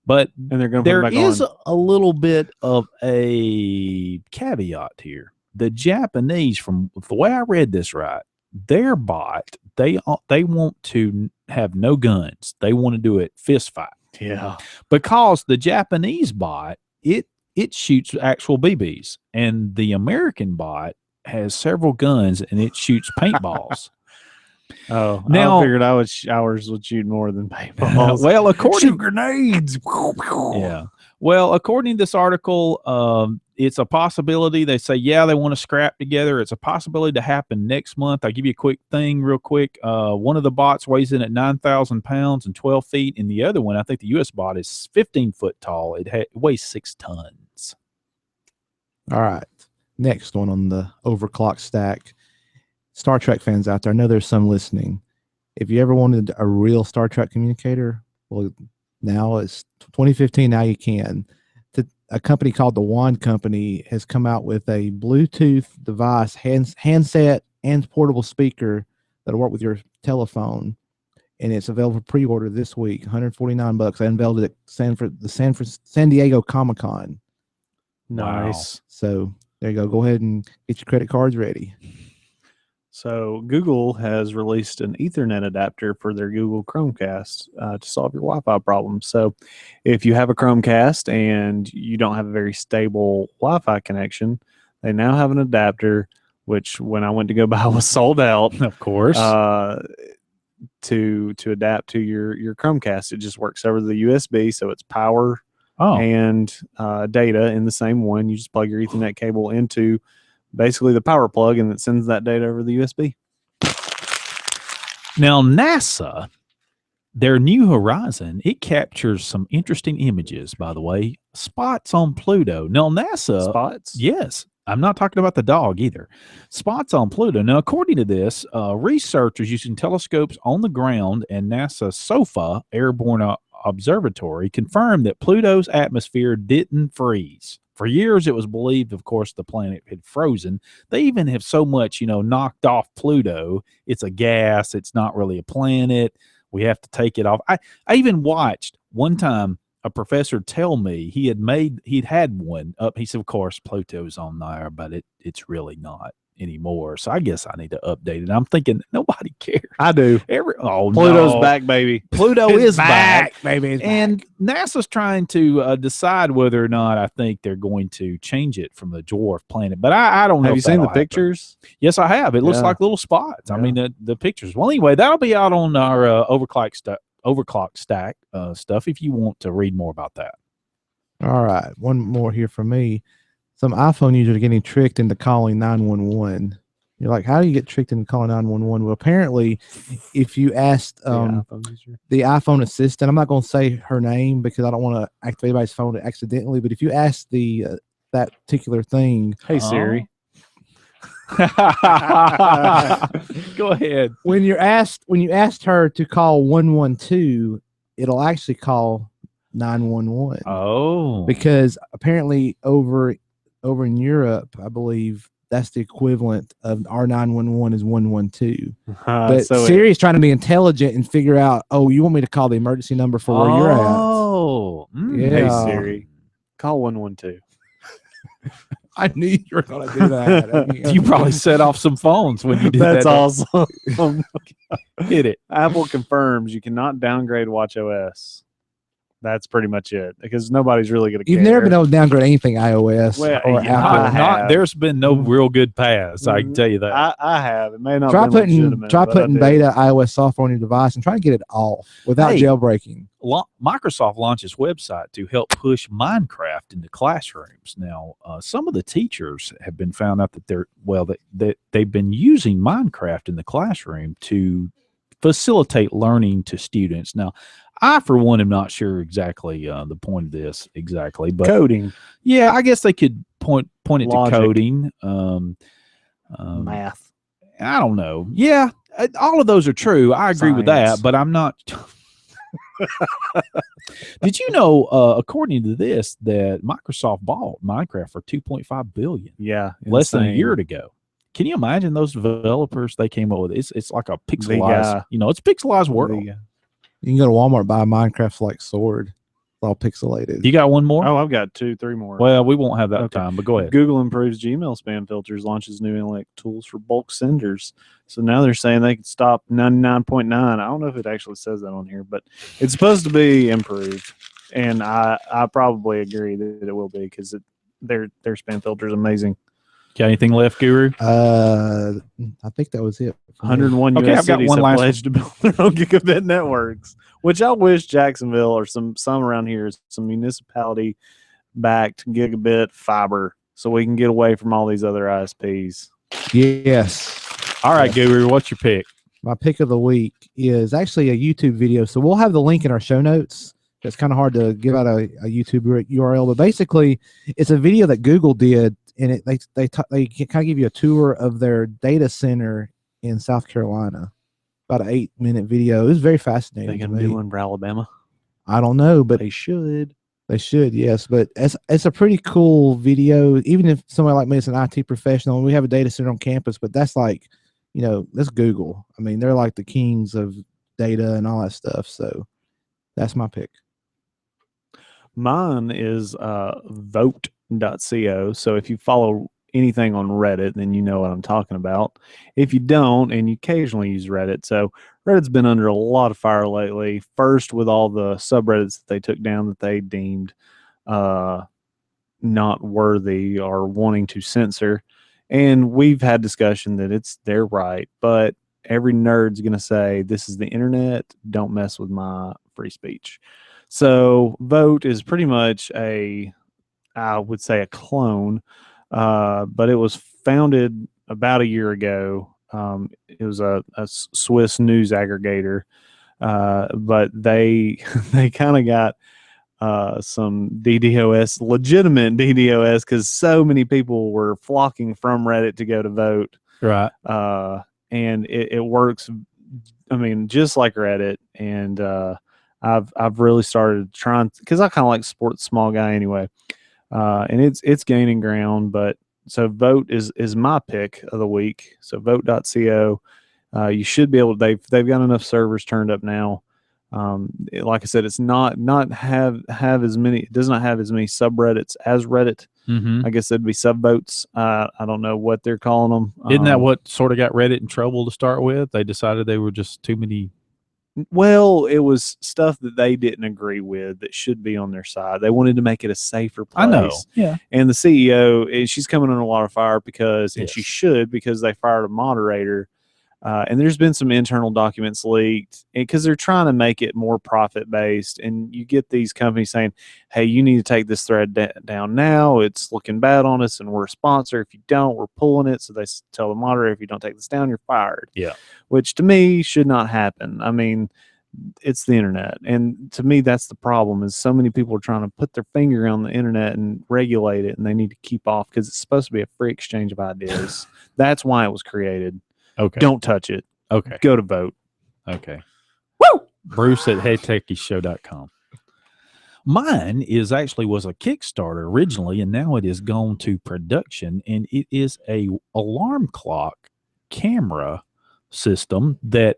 but and they're going. There is a little bit of a caveat here. The Japanese, from the way I read this right, their bot they want to have no guns. They want to do it fist fight. Yeah, because the Japanese bot it shoots actual BBs, and the American bot has several guns and it shoots paintballs. Oh, Now- I figured ours would shoot more than paintballs. Well, according Shoot grenades. Yeah. Well, according to this article, it's a possibility. They say, yeah, they want to scrap together. It's a possibility to happen next month. I'll give you a quick thing real quick. One of the bots weighs in at 9,000 pounds and 12 feet. And the other one, I think the U.S. bot is 15 foot tall. It weighs 6 tons. All right. Next one on the overclock stack. Star Trek fans out there, I know there's some listening. If you ever wanted a real Star Trek communicator, well, now it's 2015. Now you can. A company called the Wand Company has come out with a Bluetooth device, handset, and portable speaker that'll work with your telephone, and it's available for pre-order this week. $149. I unveiled it at San Diego Comic-Con. Nice. So there you go. Go ahead and get your credit cards ready. So Google has released an Ethernet adapter for their Google Chromecast to solve your Wi-Fi problems. So if you have a Chromecast and you don't have a very stable Wi-Fi connection, they now have an adapter, which when I went to go buy was sold out. Of course. To adapt to your Chromecast. It just works over the USB, so it's power and data in the same one. You just plug your Ethernet cable into basically the power plug, and it sends that data over the USB. Now, NASA, their New Horizon, it captures some interesting images, by the way. Spots on Pluto. Now, NASA... Spots? Yes. I'm not talking about the dog either. Spots on Pluto. Now, according to this, researchers using telescopes on the ground and NASA's SOFA airborne observatory confirmed that Pluto's atmosphere didn't freeze. For years, it was believed, of course, the planet had frozen. They even have so much, knocked off Pluto. It's a gas. It's not really a planet. We have to take it off. I even watched one time a professor tell me he'd had one up. He said, of course, Pluto's on there, but it's really not anymore. So I guess I need to update it. I'm thinking nobody cares. I do. Pluto's back, baby. Pluto is back, baby. And NASA's trying to decide whether or not I think they're going to change it from the dwarf planet. But I don't know. Have you seen the pictures? Yes, I have. It looks like little spots. Yeah. I mean, the pictures. Well, anyway, that'll be out on our overclock stack stuff if you want to read more about that. All right. One more here from me. Some iPhone users are getting tricked into calling 911. You're like, how do you get tricked into calling 911? Well, apparently, if you asked the iPhone assistant, I'm not going to say her name because I don't want to activate anybody's phone accidentally, but if you ask that particular thing, hey Siri, go ahead. When you asked her to call 112, it'll actually call 911. Oh, because apparently over in Europe, I believe that's the equivalent of our 911 is 112. But so Siri's trying to be intelligent and figure out, you want me to call the emergency number for where you're at. Oh, yeah. Hey Siri, call 112. I knew you were going to do that. You probably set off some phones when you did that. That's awesome. Hit it. Apple confirms you cannot downgrade watchOS. That's pretty much it because nobody's really going to care. You've never been able to downgrade anything iOS or Apple. There's been no real good paths. I can tell you that. I have. It may not try been legitimate, putting beta iOS software on your device and try to get it off without jailbreaking. Microsoft launched its website to help push Minecraft into classrooms. Now, some of the teachers have been found out that they've been using Minecraft in the classroom to facilitate learning to students. Now, I, for one, am not sure exactly the point of this exactly, but coding. Yeah, I guess they could point it Logic. to coding, math. I don't know. Yeah, all of those are true. I agree with that, but I'm not. Did you know, according to this, that Microsoft bought Minecraft for $2.5 billion? Yeah, less than a year ago. Can you imagine those developers they came up with? It's like a pixelized, it's a pixelized world. You can go to Walmart, buy a Minecraft sword. It's all pixelated. You got one more? Oh, I've got 2-3 more. Well, we won't have that time, but go ahead. Google improves Gmail spam filters, launches new analytic tools for bulk senders. So now they're saying they can stop 99.9. I don't know if it actually says that on here, but it's supposed to be improved. And I probably agree that it will be because their spam filter is amazing. Got anything left, Guru? I think that was it. 101 Okay, US I've got cities one have last pledged to build their own gigabit networks, which I wish Jacksonville or some around here, some municipality backed gigabit fiber, so we can get away from all these other ISPs. Yes. All right, Guru, what's your pick? My pick of the week is actually a YouTube video. So we'll have the link in our show notes. It's kind of hard to give out a YouTube URL, but basically it's a video that Google did, and they kind of give you a tour of their data center in South Carolina. About an 8-minute video. It was very fascinating. They to can me. do one for Alabama. I don't know, but They should. They should, yes. But it's a pretty cool video. Even if somebody like me is an IT professional, and we have a data center on campus, but that's like, that's Google. I mean, they're like the kings of data and all that stuff. So that's my pick. Mine is vote.co. So if you follow anything on Reddit, then you know what I'm talking about. If you don't, and you occasionally use Reddit, so Reddit's been under a lot of fire lately. First, with all the subreddits that they took down that they deemed not worthy or wanting to censor. And we've had discussion that it's their right, but every nerd's going to say, this is the internet, don't mess with my free speech. So Vote is pretty much I would say a clone, but it was founded about a year ago. It was a Swiss news aggregator, but they kind of got some DDoS, legitimate DDoS, because so many people were flocking from Reddit to go to Vote. Right. And it works, I mean, just like Reddit. And I've really started trying, because I kind of like support the small guy anyway. And it's gaining ground, but so Vote is my pick of the week. So vote.co. You should be able to, they've got enough servers turned up now. Like I said, it's not have as many, it does not have as many subreddits as Reddit. Mm-hmm. I guess that'd be subvotes. I don't know what they're calling them. Isn't that what sort of got Reddit in trouble to start with? They decided they were just too many. Well, it was stuff that they didn't agree with that should be on their side. They wanted to make it a safer place. I know. Yeah. And the CEO, she's coming under a lot of fire because, and Yes. she should, because they fired a moderator. And there's been some internal documents leaked because they're trying to make it more profit based. And you get these companies saying, hey, you need to take this thread down now. It's looking bad on us and we're a sponsor. If you don't, we're pulling it. So they tell the moderator, if you don't take this down, you're fired. Yeah. Which to me should not happen. I mean, it's the internet. And to me, that's the problem, is so many people are trying to put their finger on the internet and regulate it, and they need to keep off because it's supposed to be a free exchange of ideas. That's why it was created. Okay. Don't touch it. Okay. Go to Vote. Okay. Woo! Bruce at HeyTechiesShow.com. Mine was a Kickstarter originally, and now it has gone to production, and it is a alarm clock camera system that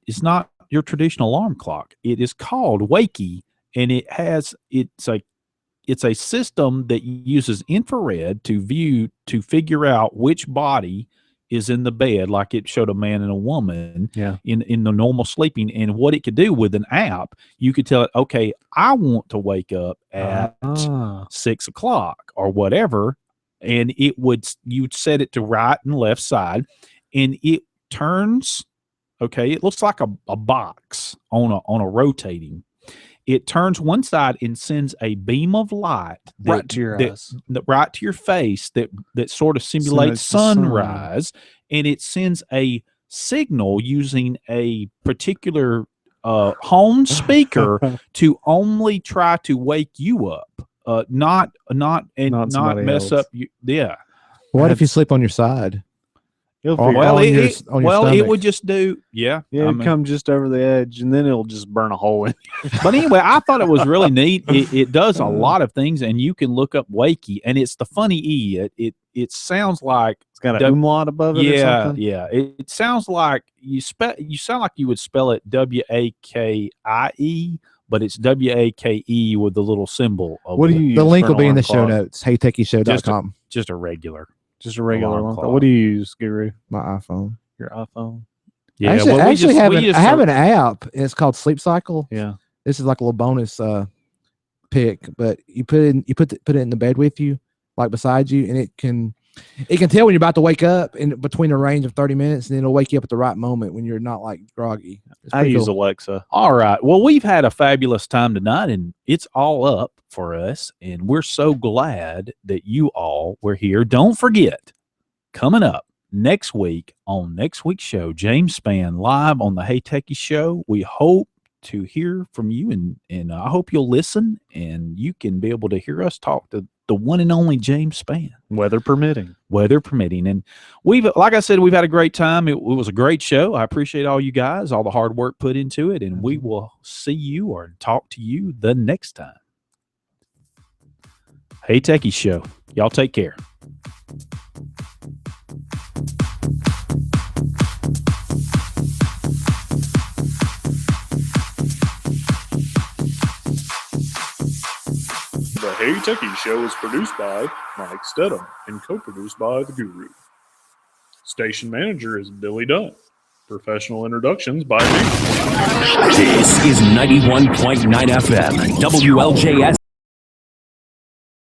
it's not your traditional alarm clock. It is called Wakey, and it's a system that uses infrared to figure out which body is in the bed, like it showed a man and a woman in the normal sleeping. And what it could do with an app, you could tell it, okay, I want to wake up at 6 o'clock or whatever. And you'd set it to right and left side, and it turns, okay, it looks like a box on a rotating. It turns one side and sends a beam of light Right to your eyes. right to your face that sort of simulates sunrise, and it sends a signal using a particular home speaker to only try to wake you up, not mess up you. Yeah. What if you sleep on your side? It would just do, it would come just over the edge, and then it'll just burn a hole in you. But anyway, I thought it was really neat. It does a lot of things, and you can look up Wakey, and it's the funny E. It sounds like It's got an umlaut above it. Yeah, or something. yeah. It sounds like you sound like you would spell it WAKIE, but it's WAKE with the little symbol. What do you use? The link for will an be in the alarm show clock? notes. HeyTechiesShow.com. Just a regular. Just a regular alarm alarm clock. clock. What do you use, Guru? My iPhone. Your iPhone. Yeah, I have an app. And it's called Sleep Cycle. Yeah. This is like a little bonus pick, but you put it in the bed with you, like beside you, and it can It can tell when you're about to wake up in between a range of 30 minutes, and it'll wake you up at the right moment when you're not like groggy. I use Alexa. All right. Well, we've had a fabulous time tonight, and it's all up for us. And we're so glad that you all were here. Don't forget, coming up next week on next week's show, James Spann live on the Hey Techies Show. We hope to hear from you, and I hope you'll listen, and you can be able to hear us talk to the one and only James Spann. Weather permitting. And we've, like I said, we've had a great time. It was a great show. I appreciate all you guys, all the hard work put into it, and we will see you or talk to you the next time. Hey Techies Show. Y'all take care. The Hey Techies Show is produced by Mike Stedham and co-produced by The Guru. Station manager is Billy Dunn. Professional introductions by me. This is 91.9 FM, WLJS